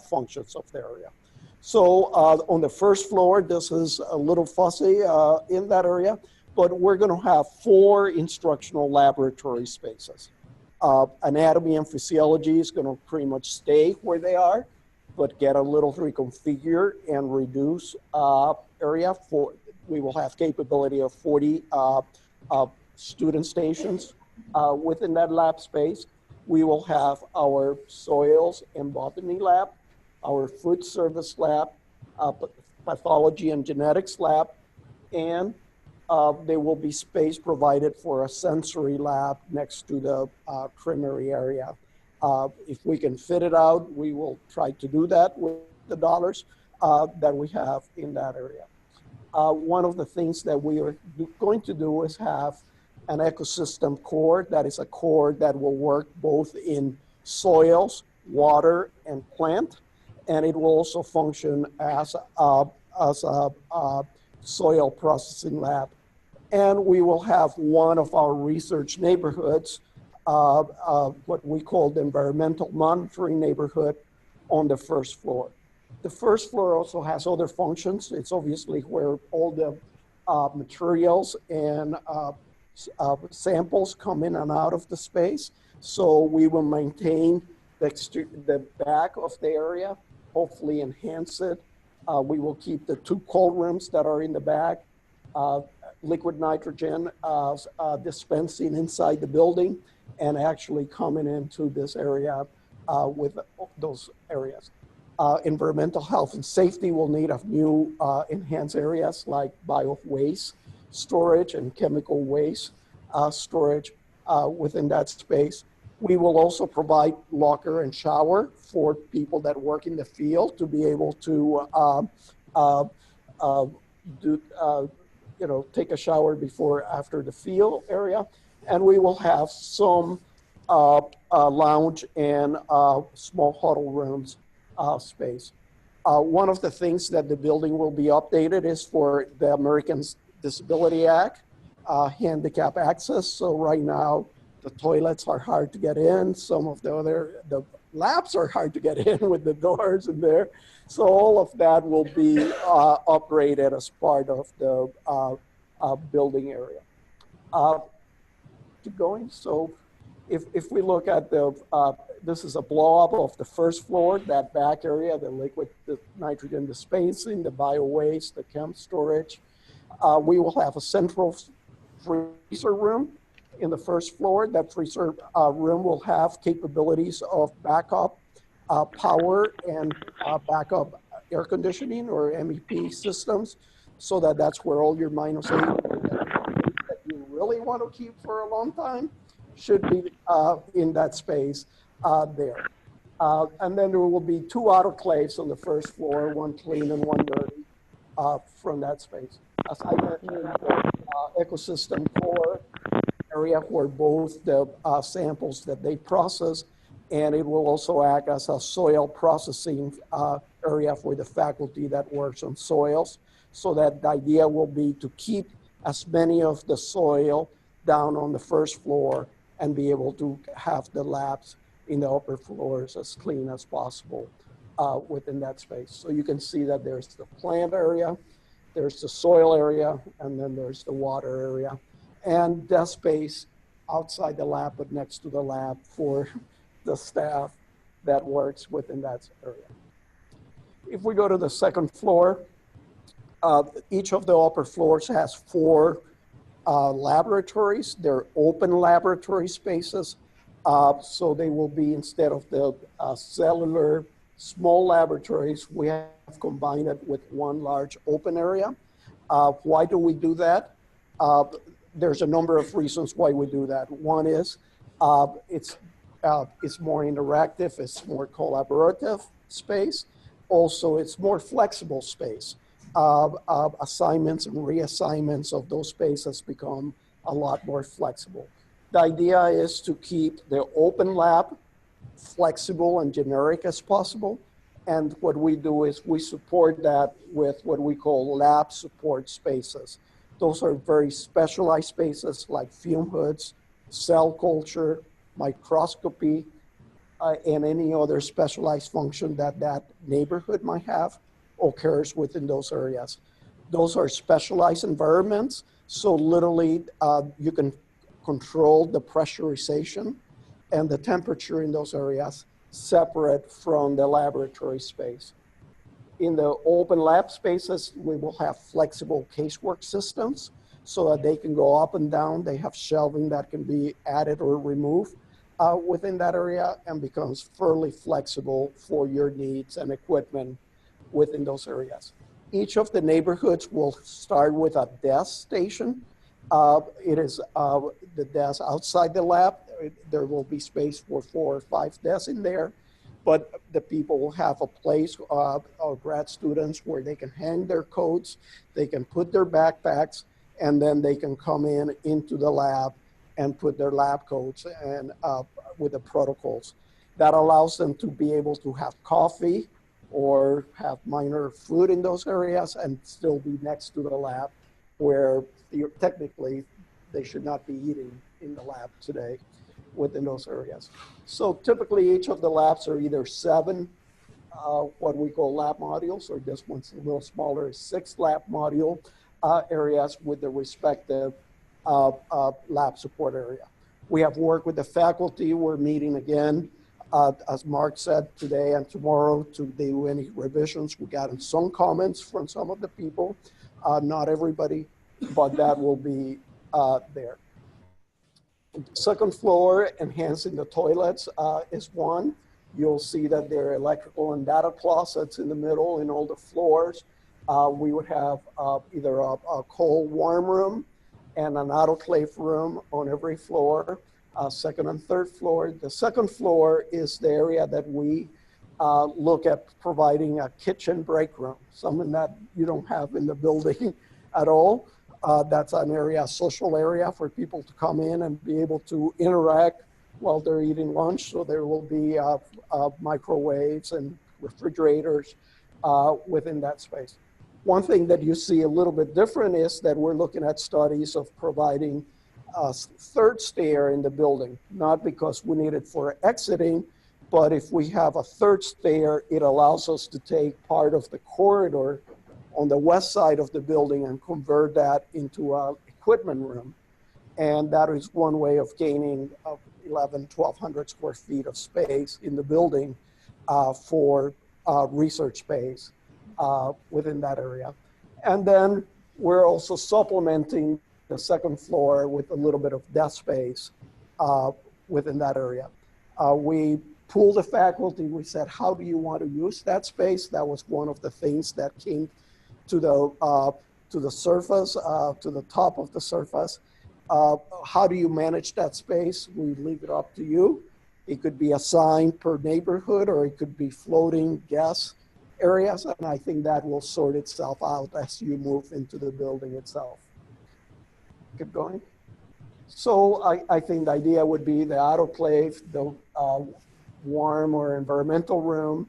functions of the area. So on the first floor, this is a little fussy in that area, but we're going to have 4 instructional laboratory spaces. Anatomy and physiology is going to pretty much stay where they are, but get a little reconfigured and reduce area for. We will have capability of 40 student stations within that lab space. We will have our soils and botany lab, our food service lab, pathology and genetics lab, and there will be space provided for a sensory lab next to the creamery area If we can fit it out, we will try to do that with the dollars that we have in that area. One of the things that we are going to do is have an ecosystem core that is a core that will work both in soils, water, and plant, and it will also function as a soil processing lab. And we will have one of our research neighborhoods, what we call the environmental monitoring neighborhood, on the first floor. The first floor also has other functions. It's obviously where all the materials and samples come in and out of the space. So we will maintain the back of the area, hopefully enhance it. We will keep the 2 cold rooms that are in the back, liquid nitrogen dispensing inside the building, and actually coming into this area with those areas. Environmental health and safety will need a new enhanced areas like bio-waste storage and chemical waste storage within that space. We will also provide locker and shower for people that work in the field to be able to take a shower before, after the field area. And we will have some lounge and small huddle rooms space. One of the things that the building will be updated is for the Americans Disability Act, handicap access. So right now, the toilets are hard to get in. Some of the labs are hard to get in with the doors in there. So all of that will be upgraded as part of the building area. Keep going. So if we look at the, this is a blow up of the first floor, that back area, the liquid, the nitrogen dispensing, the bio-waste, the chem storage. We will have a central freezer room in the first floor. That freezer room will have capabilities of backup power and backup air conditioning or MEP systems, so that's where all your -8 that you really want to keep for a long time should be in that space there. And then there will be 2 autoclaves on the first floor, one clean and one dirty from that space. As I mentioned, the ecosystem core area where both the samples that they process, and it will also act as a soil processing area for the faculty that works on soils. So that the idea will be to keep as many of the soil down on the first floor and be able to have the labs in the upper floors as clean as possible within that space. So you can see that there's the plant area, there's the soil area, and then there's the water area. And desk space outside the lab, but next to the lab for the staff that works within that area. If we go to the second floor, each of the upper floors has 4 laboratories. They're open laboratory spaces. So they will be, instead of the cellular small laboratories, we have combined it with one large open area. Why do we do that? There's a number of reasons why we do that. One is it's more interactive, it's more collaborative space. Also, it's more flexible space. Assignments and reassignments of those spaces become a lot more flexible. The idea is to keep the open lab flexible and generic as possible. And what we do is we support that with what we call lab support spaces. Those are very specialized spaces like fume hoods, cell culture, microscopy, and any other specialized function that that neighborhood might have occurs within those areas. Those are specialized environments. So literally you can control the pressurization and the temperature in those areas separate from the laboratory space. In the open lab spaces, we will have flexible casework systems so that they can go up and down. They have shelving that can be added or removed within that area and becomes fairly flexible for your needs and equipment within those areas. Each of the neighborhoods will start with a desk station. It is the desk outside the lab. there will be space for 4 or 5 desks in there, but the people will have a place, grad students, where they can hang their coats, they can put their backpacks, and then they can come into the lab and put their lab coats and with the protocols. That allows them to be able to have coffee or have minor food in those areas and still be next to the lab, where technically they should not be eating in the lab today within those areas. So typically each of the labs are either 7 what we call lab modules, or this one's a little smaller, 6 lab module areas with the respective lab support area. We have worked with the faculty. We're meeting again, as Mark said, today and tomorrow to do any revisions. We got some comments from some of the people, not everybody, but that will be there. Second floor, enhancing the toilets is one. You'll see that there are electrical and data closets in the middle in all the floors. We would have either a cold warm room and an autoclave room on every floor, second and third floor. The second floor is the area that we look at providing a kitchen break room, something that you don't have in the building at all. That's an area, a social area for people to come in and be able to interact while they're eating lunch. So there will be microwaves and refrigerators within that space. One thing that you see a little bit different is that we're looking at studies of providing a third stair in the building, not because we need it for exiting, but if we have a third stair, it allows us to take part of the corridor on the west side of the building and convert that into an equipment room. And that is one way of gaining 1,200 square feet of space in the building for research space within that area. And then we're also supplementing the second floor with a little bit of desk space within that area. We pooled the faculty. We said, how do you want to use that space? That was one of the things that came to the surface, to the top of the surface. How do you manage that space? We leave it up to you. It could be assigned per neighborhood, or it could be floating guest areas, and I think that will sort itself out as you move into the building itself. Keep going. So I think the idea would be the autoclave, the warm or environmental room,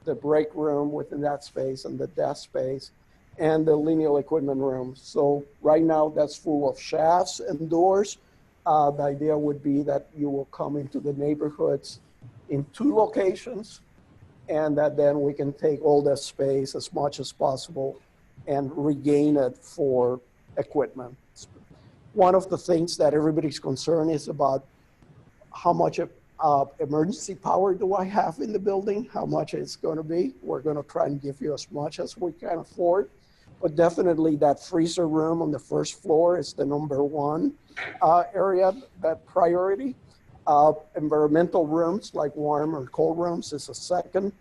the break room within that space, and the desk space, and the lineal equipment room. So right now that's full of shafts and doors. The idea would be that you will come into the neighborhoods in 2 locations, and that then we can take all that space as much as possible and regain it for equipment. One of the things that everybody's concerned is about how much emergency power do I have in the building, how much it's going to be. We're going to try and give you as much as we can afford. But definitely that freezer room on the first floor is the #1 area, that priority. Environmental rooms like warm or cold rooms is a second,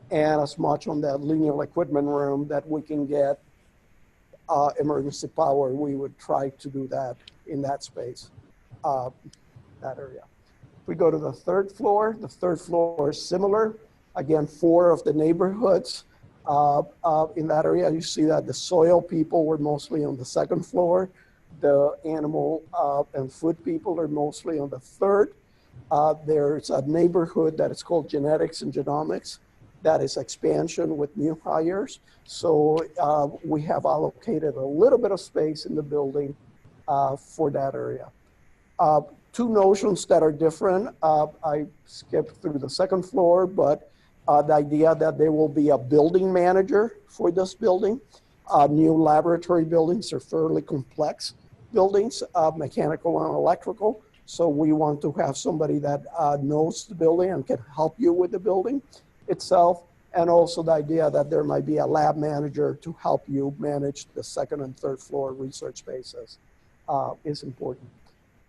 and as much on that lineal equipment room that we can get emergency power, we would try to do that in that space, that area. If we go to the third floor is similar. Again, 4 of the neighborhoods in that area. You see that the soil people were mostly on the second floor. The animal and food people are mostly on the third. There's a neighborhood that is called Genetics and Genomics. That is expansion with new hires. So we have allocated a little bit of space in the building for that area. 2 notions that are different. I skipped through the second floor, but the idea that there will be a building manager for this building. New laboratory buildings are fairly complex buildings, mechanical and electrical. So we want to have somebody that knows the building and can help you with the building itself. And also the idea that there might be a lab manager to help you manage the second and third floor research spaces is important.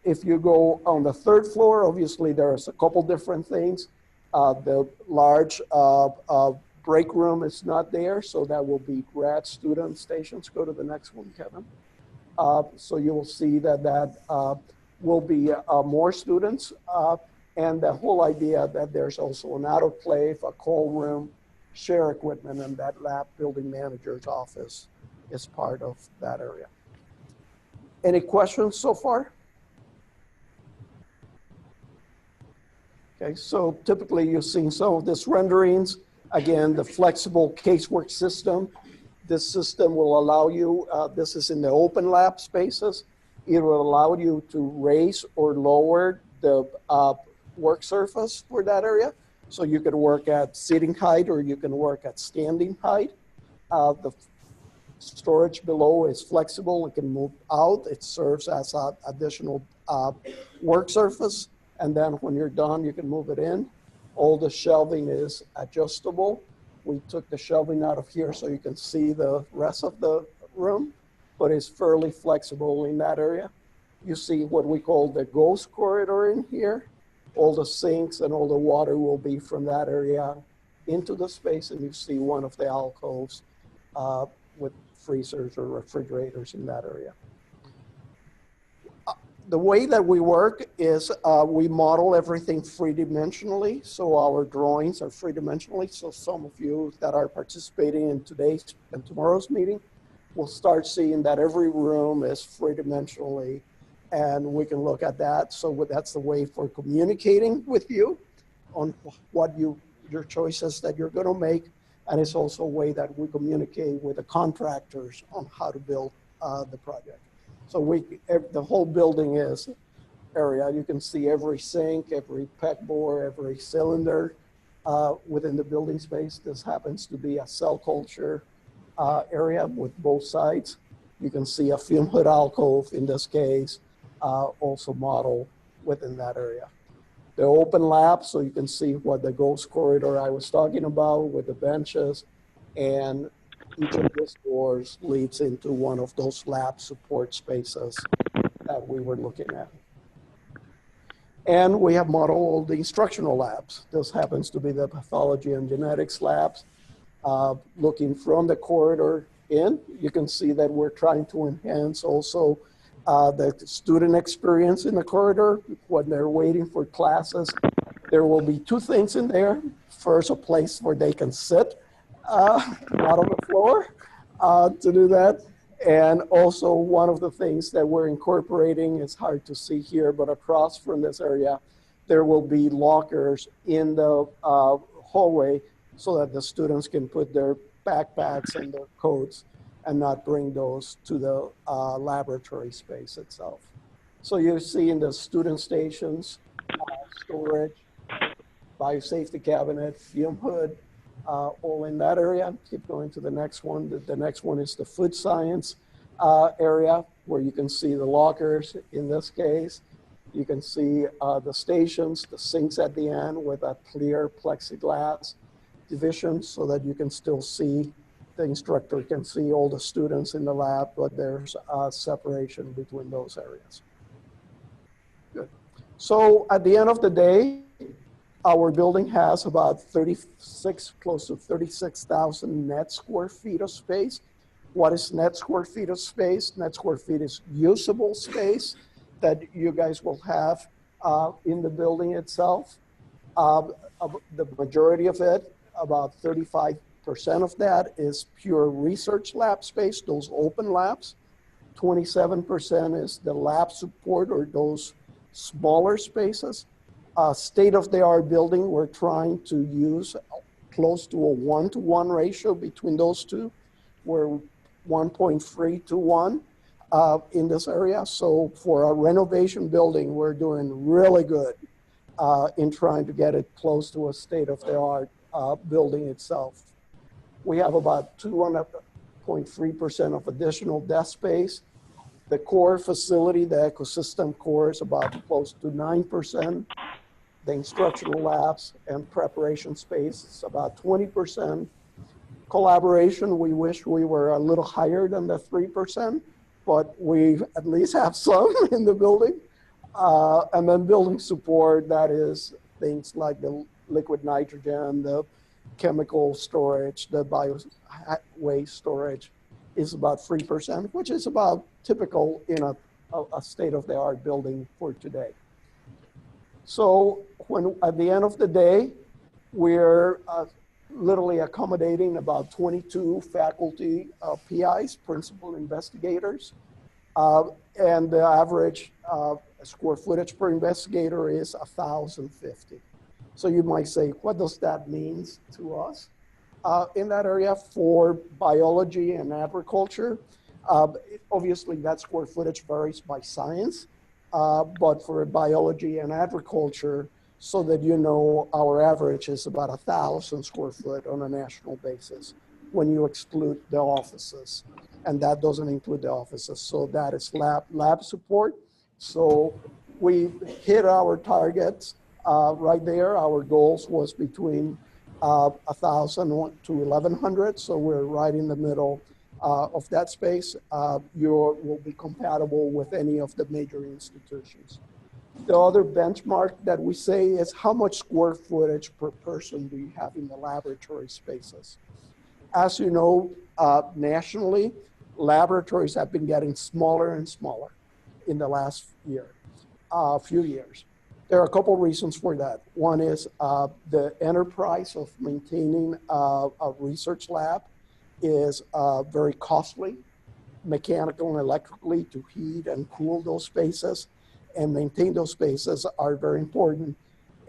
If you go on the third floor, obviously there's a couple different things. The large break room is not there, so that will be grad student stations. Go to the next one, Kevin. So you will see that will be more students, and the whole idea that there's also an autoclave, a cold room, share equipment, and that lab building manager's office is part of that area. Any questions so far? Okay, so typically you've seen some of this renderings. Again, the flexible casework system. This system will allow you, this is in the open lab spaces. It will allow you to raise or lower the work surface for that area. So you could work at sitting height or you can work at standing height. The storage below is flexible. It can move out. It serves as an additional work surface. And then when you're done, you can move it in. All the shelving is adjustable. We took the shelving out of here so you can see the rest of the room, but it's fairly flexible in that area. You see what we call the ghost corridor in here. All the sinks and all the water will be from that area into the space, and you see one of the alcoves with freezers or refrigerators in that area. The way that we work is we model everything three-dimensionally, so our drawings are three-dimensionally. So some of you that are participating in today's and tomorrow's meeting will start seeing that every room is three-dimensionally, and we can look at that. So that's the way for communicating with you on what your choices that you're going to make, and it's also a way that we communicate with the contractors on how to build the project. So the whole building is area. You can see every sink, every pegboard, every cylinder within the building space. This happens to be a cell culture area with both sides. You can see a fume hood alcove in this case, also modeled within that area. The open lab, so you can see what the ghost corridor I was talking about with the benches, and each of these doors leads into one of those lab support spaces that we were looking at. And we have modeled all the instructional labs. This happens to be the pathology and genetics labs. Looking from the corridor in, you can see that we're trying to enhance also the student experience in the corridor when they're waiting for classes. There will be two things in there. First, a place where they can sit, not on the floor, to do that. And also one of the things that we're incorporating, it's hard to see here, but across from this area, there will be lockers in the hallway so that the students can put their backpacks and their coats and not bring those to the laboratory space itself. So you see in the student stations, storage, biosafety cabinet, fume hood, all in that area. Keep going to the next one. The next one is the food science area where you can see the lockers in this case. You can see the stations, the sinks at the end with a clear plexiglass division so that you can still see, the instructor can see all the students in the lab, but there's a separation between those areas. Good. So at the end of the day, our building has about 36, close to 36,000 net square feet of space. What is net square feet of space? Net square feet is usable space that you guys will have in the building itself. The majority of it, about 35% of that is pure research lab space, those open labs. 27% is the lab support or those smaller spaces. State-of-the-art building, we're trying to use close to a 1-to-1 ratio between those two. We're 1.3 to 1 in this area. So for a renovation building, we're doing really good in trying to get it close to a state-of-the-art building itself. We have about 2.3% of additional desk space. The core facility, the ecosystem core, is about close to 9%. The instructional labs and preparation space is about 20%. Collaboration, we wish we were a little higher than the 3%, but we at least have some in the building. And then building support, that is things like the liquid nitrogen, the chemical storage, the bio waste storage is about 3%, which is about typical in a a state-of-the-art building for today. So at the end of the day, we're literally accommodating about 22 faculty PIs, principal investigators, and the average square footage per investigator is 1,050. So you might say, what does that mean to us? In that area for biology and agriculture, obviously that square footage varies by science, but for biology and agriculture, so that you know, our average is about 1,000 square foot on a national basis when you exclude the offices, and that doesn't include the offices. So that is lab support. So we hit our targets right there. Our goals was between 1,000 to 1,100, so we're right in the middle of that space. You will be compatible with any of the major institutions. The other benchmark that we say is how much square footage per person do you have in the laboratory spaces? As you know, nationally, laboratories have been getting smaller and smaller in the last few years. There are a couple reasons for that. One is the enterprise of maintaining a research lab is very costly, mechanical and electrically, to heat and cool those spaces and maintain those spaces are very important,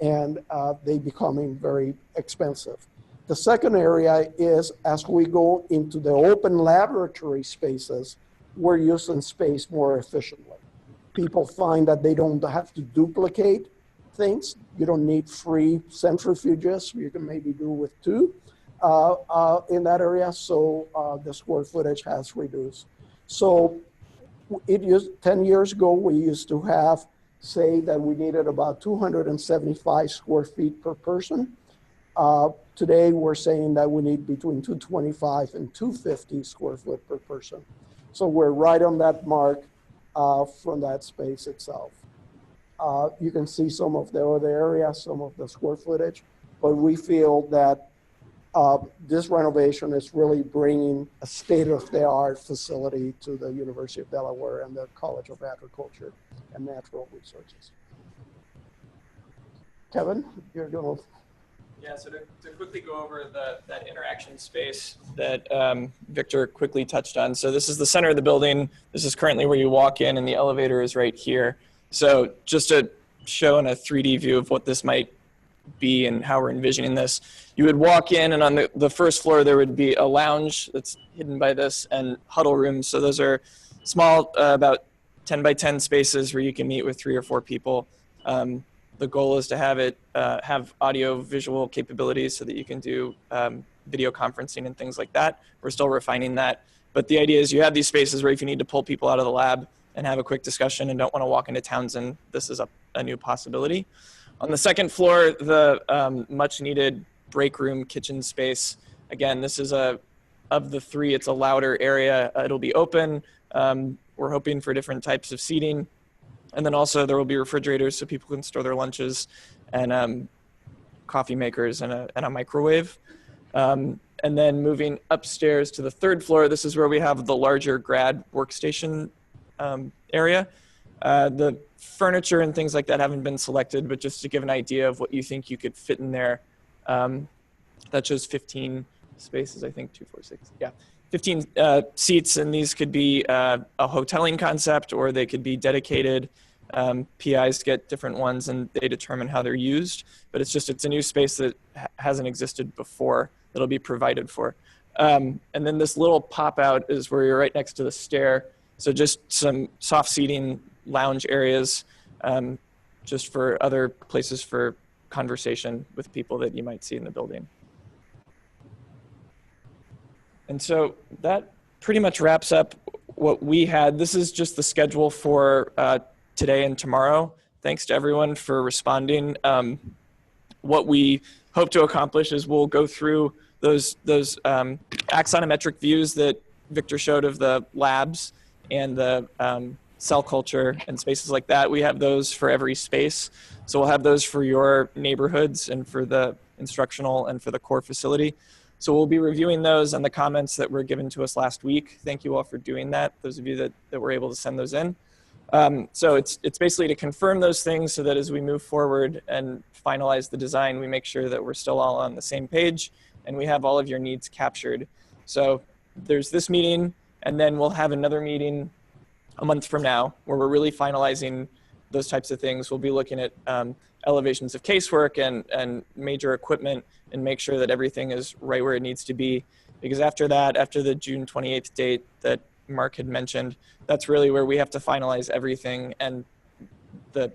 and they becoming very expensive. The second area is as we go into the open laboratory spaces, we're using space more efficiently. People find that they don't have to duplicate things. You don't need 3 centrifuges. You can maybe do with 2 in that area. So the square footage has reduced. So 10 years ago, we used to have, say that we needed about 275 square feet per person. Today, we're saying that we need between 225 and 250 square foot per person. So we're right on that mark from that space itself. You can see some of the other areas, some of the square footage, but we feel that this renovation is really bringing a state-of-the-art facility to the University of Delaware and the College of Agriculture and Natural Resources. Kevin, you're going to... Yeah, so to quickly go over that interaction space that Victor quickly touched on. So this is the center of the building. This is currently where you walk in, and the elevator is right here. So just to show in a 3D view of what this might be and how we're envisioning this, you would walk in, and on the first floor there would be a lounge that's hidden by this, and huddle rooms. So those are small, about 10 by 10 spaces where you can meet with 3 or 4 people. The goal is to have it have audio visual capabilities so that you can do video conferencing and things like that. We're still refining that, but the idea is you have these spaces where if you need to pull people out of the lab and have a quick discussion and don't want to walk into Townsend, this is a new possibility. On the second floor, the much needed break room kitchen space. Again, this is of the 3, it's a louder area. It'll be open. We're hoping for different types of seating. And then also there will be refrigerators so people can store their lunches, and coffee makers and a microwave. And then moving upstairs to the 3rd floor, this is where we have the larger grad workstation area. The furniture and things like that haven't been selected, but just to give an idea of what you think you could fit in there, that shows 15 spaces, I think, 2, 4, 6, yeah. 15 seats, and these could be a hoteling concept, or they could be dedicated. PIs get different ones, and they determine how they're used. But it's a new space that hasn't existed before that'll be provided for. And then this little pop out is where you're right next to the stair. So just some soft seating lounge areas, just for other places for conversation with people that you might see in the building. And so that pretty much wraps up what we had. This is just the schedule for today and tomorrow. Thanks to everyone for responding. What we hope to accomplish is we'll go through those axonometric views that Victor showed of the labs and the cell culture and spaces like that. We have those for every space. So we'll have those for your neighborhoods and for the instructional and for the core facility. So we'll be reviewing those and the comments that were given to us last week. Thank you all for doing that, those of you that were able to send those in. So it's basically to confirm those things so that as we move forward and finalize the design, we make sure that we're still all on the same page and we have all of your needs captured. So there's this meeting, and then we'll have another meeting a month from now where we're really finalizing those types of things. We'll be looking at elevations of casework and major equipment and make sure that everything is right where it needs to be. Because after that, after the June 28th date that Mark had mentioned, that's really where we have to finalize everything, and the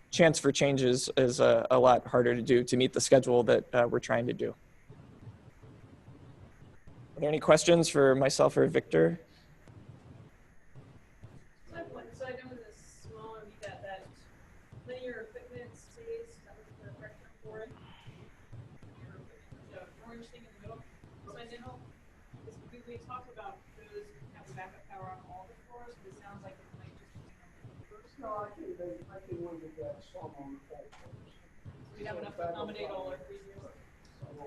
chance for changes is a lot harder to do to meet the schedule that we're trying to do. Are there any questions for myself or Victor? So I know the smaller we got that linear equipment space, that was the correct term for it. The orange thing in the middle. So I know we talked about those having backup power on all the floors, but it sounds like it might just be on the first. No, I think we would get some on the floors. So we have enough to accommodate all our freezers. So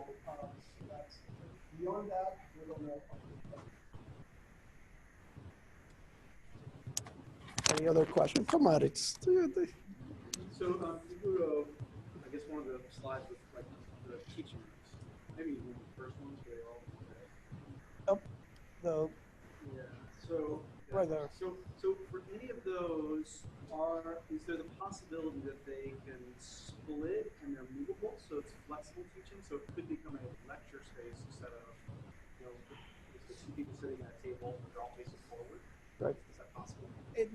that's, beyond that, we don't know. Any other question? Come on, it's. So you go to, I guess one of the slides with like the teaching rooms. Maybe one of the first ones where they all. The Yeah. So right there. So for any of those, is there the possibility that they can split and they're movable, so it's flexible teaching, so it could become a lecture space instead of, the two people sitting at a table, they're all facing forward. Right. Is that possible?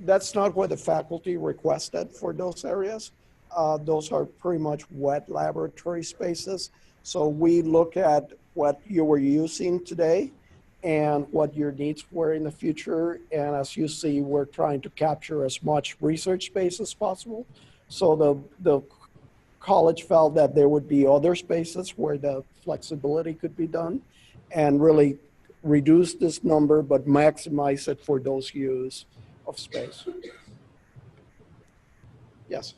That's not what the faculty requested for those areas. Those are pretty much wet laboratory spaces. So we look at what you were using today and what your needs were in the future. And as you see, we're trying to capture as much research space as possible. So the college felt that there would be other spaces where the flexibility could be done and really reduce this number, but maximize it for those use of space. Yes.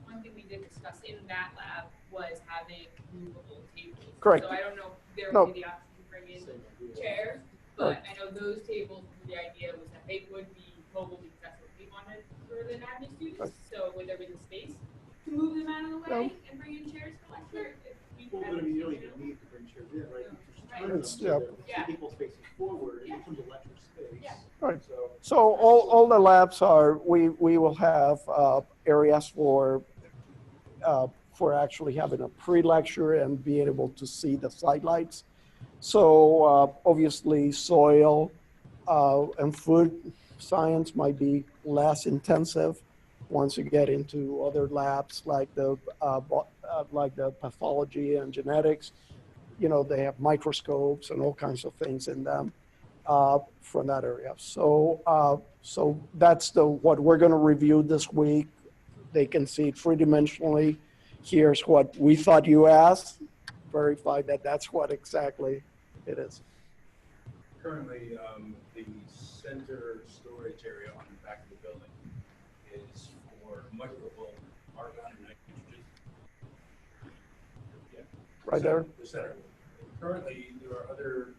One thing we did discuss in that lab was having movable tables. Correct. So I don't know if there No. would be the option to bring in chairs, but I know those tables, the idea was that they would be mobile because that's what we wanted for the anatomy students. Right. So would there be the space to move them out of the way and bring in chairs for lecture? Well, but I mean, you don't even need to bring chairs in, right? You just Right. turn them It's- so yeah. that Yeah. people facing forward, it becomes a lecture space. Yeah. Right. So So all the labs are, we will have areas for actually having a pre-lecture and being able to see the sidelights. So obviously soil and food science might be less intensive once you get into other labs like the pathology and genetics. You know, they have microscopes and all kinds of things in them from that area. So so that's what we're going to review this week. They can see it three-dimensionally. Here's what we thought you asked. Verify that that's what exactly it is. Currently, the center storage area on the back of the building is for microbial argon and nitrogen. Yeah. Right there. The center. Currently, there are other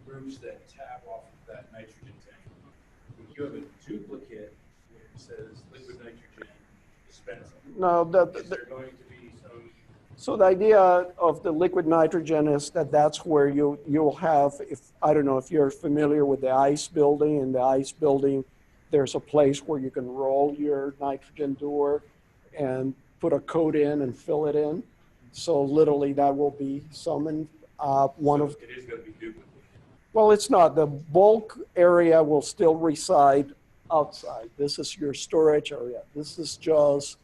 rooms that tap off of that nitrogen tank. If you have a duplicate where it says liquid nitrogen dispenser, No, is there going to be some? so the idea of the liquid nitrogen is that that's where you'll have, if I don't know if you're familiar with the ICE building. In the ICE building, there's a place where you can roll your nitrogen door and put a code in and fill it in. So literally that will be some in one of. It is going to be duplicated. Well, it's not. The bulk area will still reside outside. This is your storage area. This is just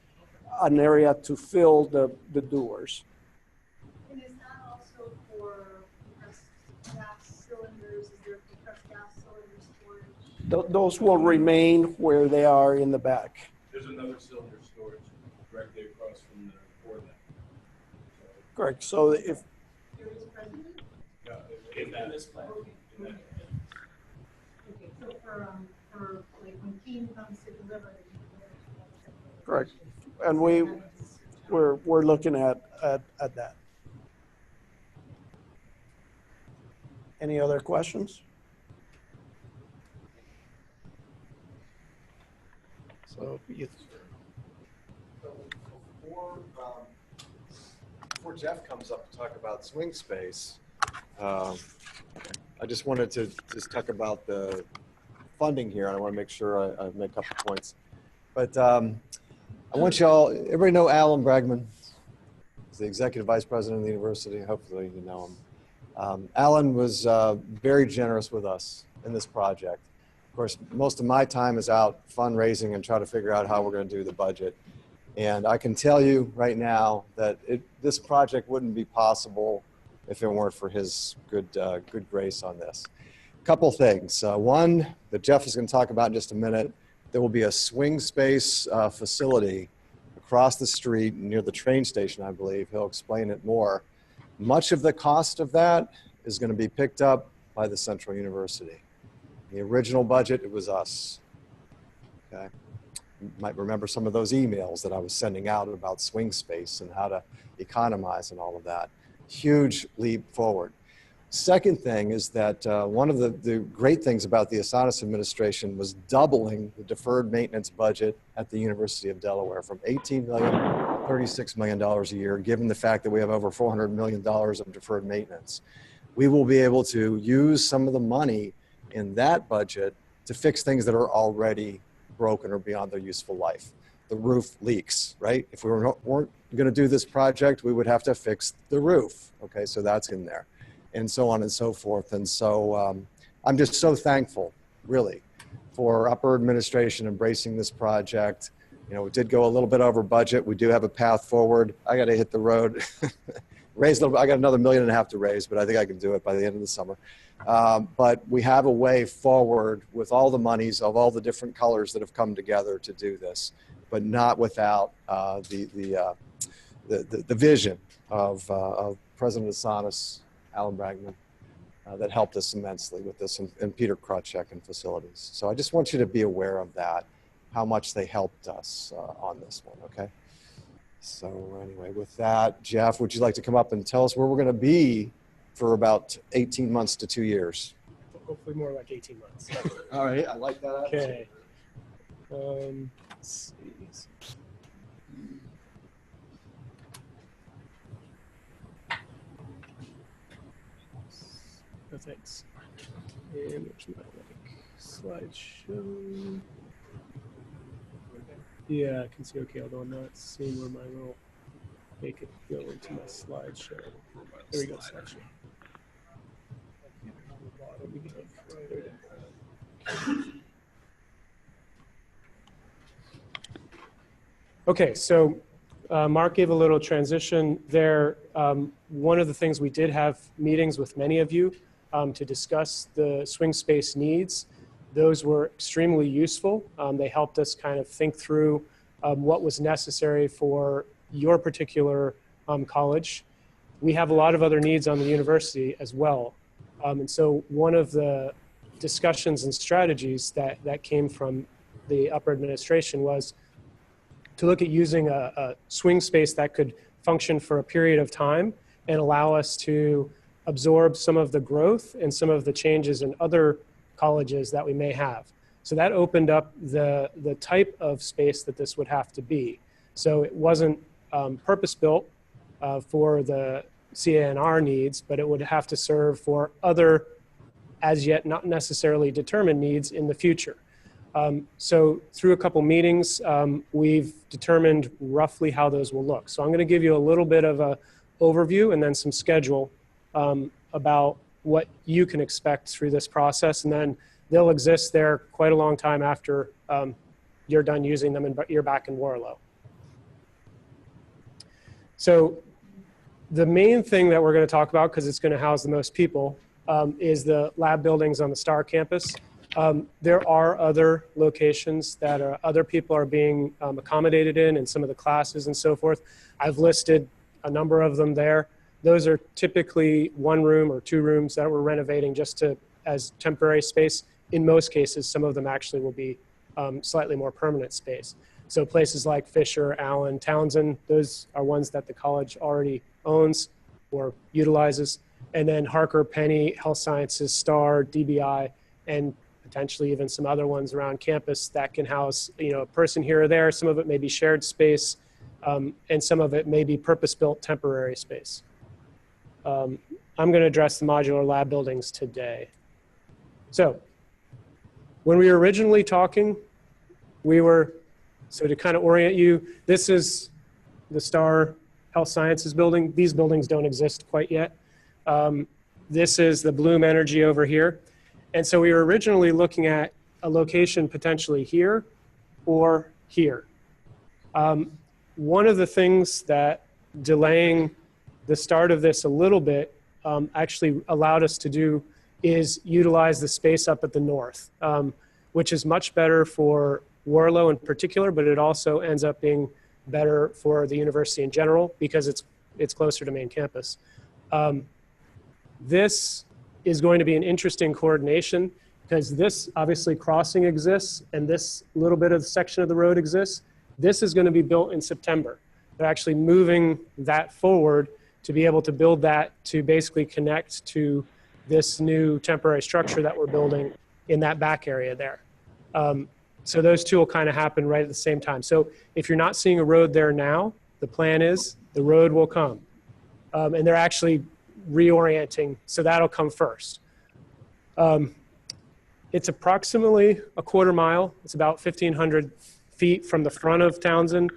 an area to fill the doors. And is that also for compressed gas cylinders? Is there compressed gas cylinder storage? Those will remain where they are in the back. There's another cylinder storage directly across from the board. Correct. So if, There is presently? In this plan. In that. Okay, so for like when team comes to deliver, they can deliver to that. correct. And we're looking at that. Any other questions? So you, Before Jeff comes up to talk about swing space, I just wanted to just talk about the funding here. I want to make sure I make a couple points. But I want y'all, everybody know Alan Bragman? He's the executive vice president of the university. Hopefully you know him. Alan was very generous with us in this project. Of course, most of my time is out fundraising and trying to figure out how we're going to do the budget. And I can tell you right now that this project wouldn't be possible if it weren't for his good grace on this. Couple things. One that Jeff is going to talk about in just a minute, there will be a swing space facility across the street near the train station, I believe. He'll explain it more. Much of the cost of that is going to be picked up by the Central University. The original budget, it was us. Okay. You might remember some of those emails that I was sending out about swing space and how to economize and all of that. Huge leap forward. Second thing is that one of the great things about the Asanas administration was doubling the deferred maintenance budget at the University of Delaware from $18 million to $36 million a year, given the fact that we have over $400 million of deferred maintenance. We will be able to use some of the money in that budget to fix things that are already broken or beyond their useful life. The roof leaks, right? If we weren't going to do this project, we would have to fix the roof. Okay, so that's in there, and so on and so forth. And so I'm just so thankful, really, for upper administration embracing this project. You know, it did go a little bit over budget. We do have a path forward. I got to hit the road. Raise a little. I got another $1.5 million to raise, but I think I can do it by the end of the summer. But we have a way forward with all the monies of all the different colors that have come together to do this, but not without the vision of President Asanas, Alan Bragman, that helped us immensely with this, and Peter Krotchek in facilities. So I just want you to be aware of that, how much they helped us on this one, okay? So anyway, with that, Jeff, would you like to come up and tell us where we're going to be for about 18 months to 2 years? hopefully more like 18 months. All right, I like that. Okay. Let's see. Oh, thanks. And where's my slideshow? Yeah, I can see okay, although I'm not seeing where my little make it go into my slideshow. There we go, slideshow. Okay, so Mark gave a little transition there. One of the things we did have meetings with many of you to discuss the swing space needs. Those were extremely useful. They helped us kind of think through what was necessary for your particular college. We have a lot of other needs on the university as well. And so one of the discussions and strategies that came from the upper administration was to look at using a swing space that could function for a period of time and allow us to absorb some of the growth and some of the changes in other colleges that we may have. So that opened up the type of space that this would have to be. So it wasn't purpose-built for the CANR needs, but it would have to serve for other, as yet not necessarily determined needs in the future. So through a couple meetings, we've determined roughly how those will look. So I'm going to give you a little bit of an overview and then some schedule about what you can expect through this process, and then they'll exist there quite a long time after you're done using them and you're back in Warlow. So the main thing that we're going to talk about, because it's going to house the most people, is the lab buildings on the STAR campus. There are other locations that other people are being accommodated in some of the classes and so forth. I've listed a number of them there. Those are typically 1 room or 2 rooms that we're renovating just as temporary space. In most cases, some of them actually will be slightly more permanent space. So places like Fisher, Allen, Townsend, those are ones that the college already owns or utilizes. And then Harker, Penny, Health Sciences, STAR, DBI, and potentially even some other ones around campus that can house, a person here or there. Some of it may be shared space, and some of it may be purpose-built temporary space. I'm going to address the modular lab buildings today. So when we were originally talking, so to kind of orient you, this is the Star Health Sciences building. These buildings don't exist quite yet. This is the Bloom Energy over here. And so we were originally looking at a location potentially here or here. One of the things that delaying the start of this a little bit actually allowed us to do is utilize the space up at the north, which is much better for Warlow in particular, but it also ends up being better for the university in general because it's closer to main campus. This is going to be an interesting coordination because this obviously crossing exists and this little bit of the section of the road exists. This is going to be built in September. They're actually moving that forward to be able to build that to basically connect to this new temporary structure that we're building in that back area there. So those two will kind of happen right at the same time. So if you're not seeing a road there now, the plan is the road will come. And they're actually reorienting, so that'll come first. It's approximately a quarter mile. It's about 1,500 feet from the front of Townsend,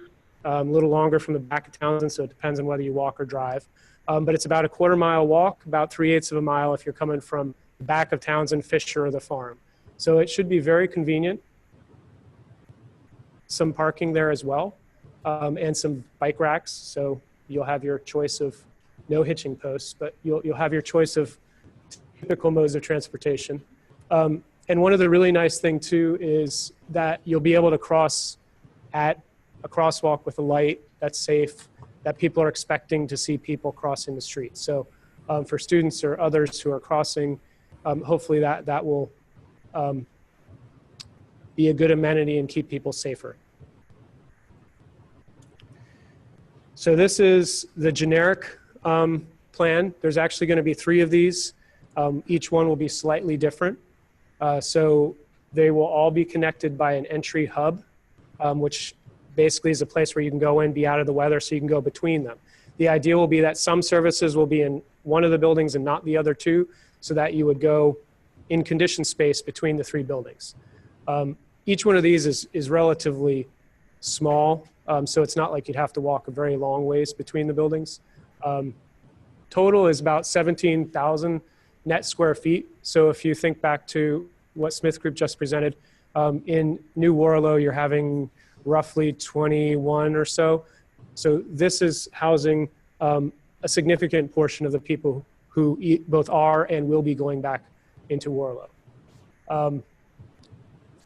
a little longer from the back of Townsend, so it depends on whether you walk or drive. But it's about a quarter mile walk, about 3/8 of a mile if you're coming from the back of Townsend, Fisher, or the farm. So it should be very convenient. Some parking there as well, and some bike racks. So you'll have your choice of no hitching posts, but you'll have your choice of typical modes of transportation. And one of the really nice thing too is that you'll be able to cross at a crosswalk with a light that's safe, that people are expecting to see people crossing the street. So for students or others who are crossing, hopefully that will be a good amenity and keep people safer. So this is the generic plan. There's actually going to be 3 of these. Each one will be slightly different. So they will all be connected by an entry hub, which basically is a place where you can go in, be out of the weather, so you can go between them. The idea will be that some services will be in one of the buildings and not the other 2, so that you would go in conditioned space between the 3 buildings. Each one of these is relatively small, so it's not like you'd have to walk a very long ways between the buildings. Total is about 17,000 net square feet. So if you think back to what Smith Group just presented, in New Warlow, you're having roughly 21 or so. So this is housing a significant portion of the people who both are and will be going back into Warlow.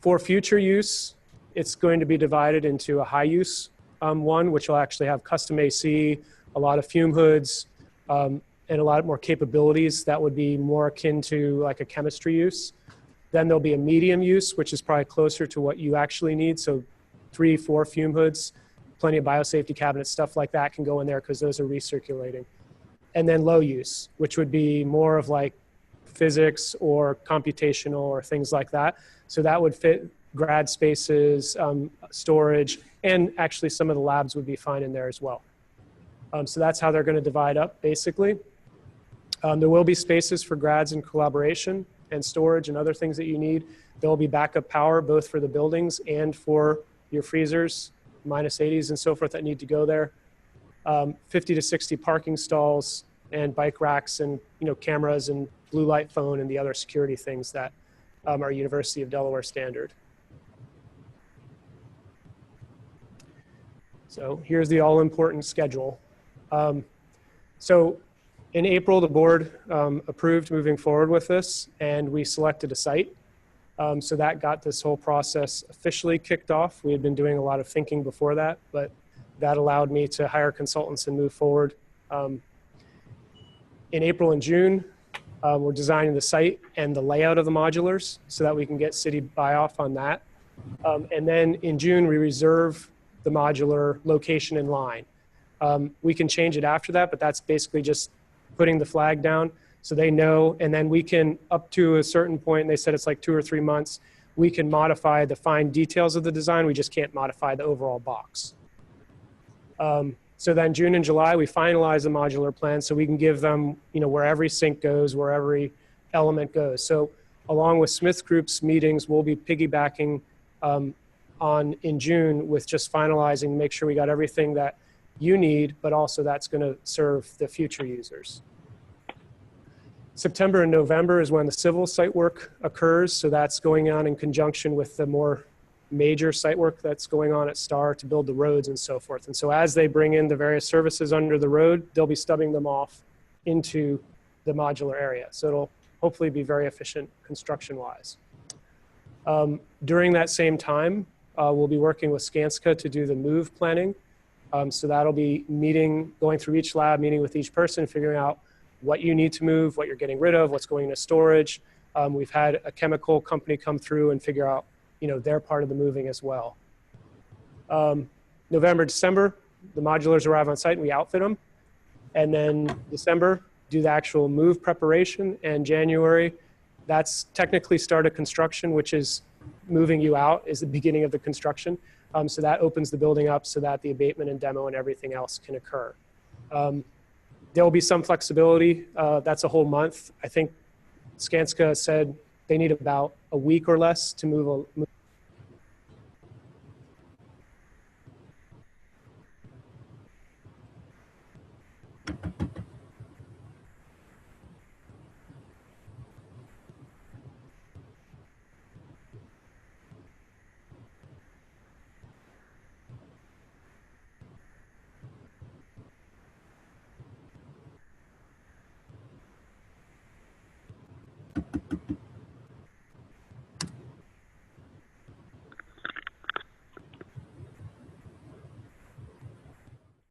For future use, it's going to be divided into a high use one, which will actually have custom AC, a lot of fume hoods, and a lot more capabilities that would be more akin to like a chemistry use. Then there'll be a medium use, which is probably closer to what you actually need. So 3, 4 fume hoods, plenty of biosafety cabinets, stuff like that can go in there because those are recirculating. And then low use, which would be more of like physics or computational or things like that. So that would fit grad spaces, storage, and actually some of the labs would be fine in there as well. So that's how they're going to divide up basically. There will be spaces for grads in collaboration and storage and other things that you need. There will be backup power both for the buildings and for your freezers, -80s and so forth that need to go there. 50 to 60 parking stalls and bike racks and cameras and blue light phone and the other security things that are University of Delaware standard. So here's the all-important schedule. So in April, the board approved moving forward with this, and we selected a site. So that got this whole process officially kicked off. We had been doing a lot of thinking before that, but that allowed me to hire consultants and move forward. In April and June, we're designing the site and the layout of the modulars so that we can get city buy-off on that. And then in June, we reserve the modular location and line. We can change it after that, but that's basically just putting the flag down. So they know, and then we can, up to a certain point, and they said it's like 2 or 3 months, we can modify the fine details of the design. We just can't modify the overall box. So then June and July, we finalize the modular plan so we can give them, where every sink goes, where every element goes. So along with Smith Group's meetings, we'll be piggybacking in June with just finalizing, make sure we got everything that you need, but also that's going to serve the future users. September and November is when the civil site work occurs. So that's going on in conjunction with the more major site work that's going on at STAR to build the roads and so forth. And so as they bring in the various services under the road, they'll be stubbing them off into the modular area. So it'll hopefully be very efficient construction-wise. During that same time, we'll be working with Skanska to do the move planning. So that'll be going through each lab, meeting with each person, figuring out what you need to move, what you're getting rid of, what's going into storage. We've had a chemical company come through and figure out, their part of the moving as well. November, December, the modulars arrive on site and we outfit them. And then December, do the actual move preparation. And January, that's technically start of construction, which is moving you out is the beginning of the construction. So that opens the building up so that the abatement and demo and everything else can occur. There will be some flexibility. That's a whole month. I think Skanska said they need about a week or less to move.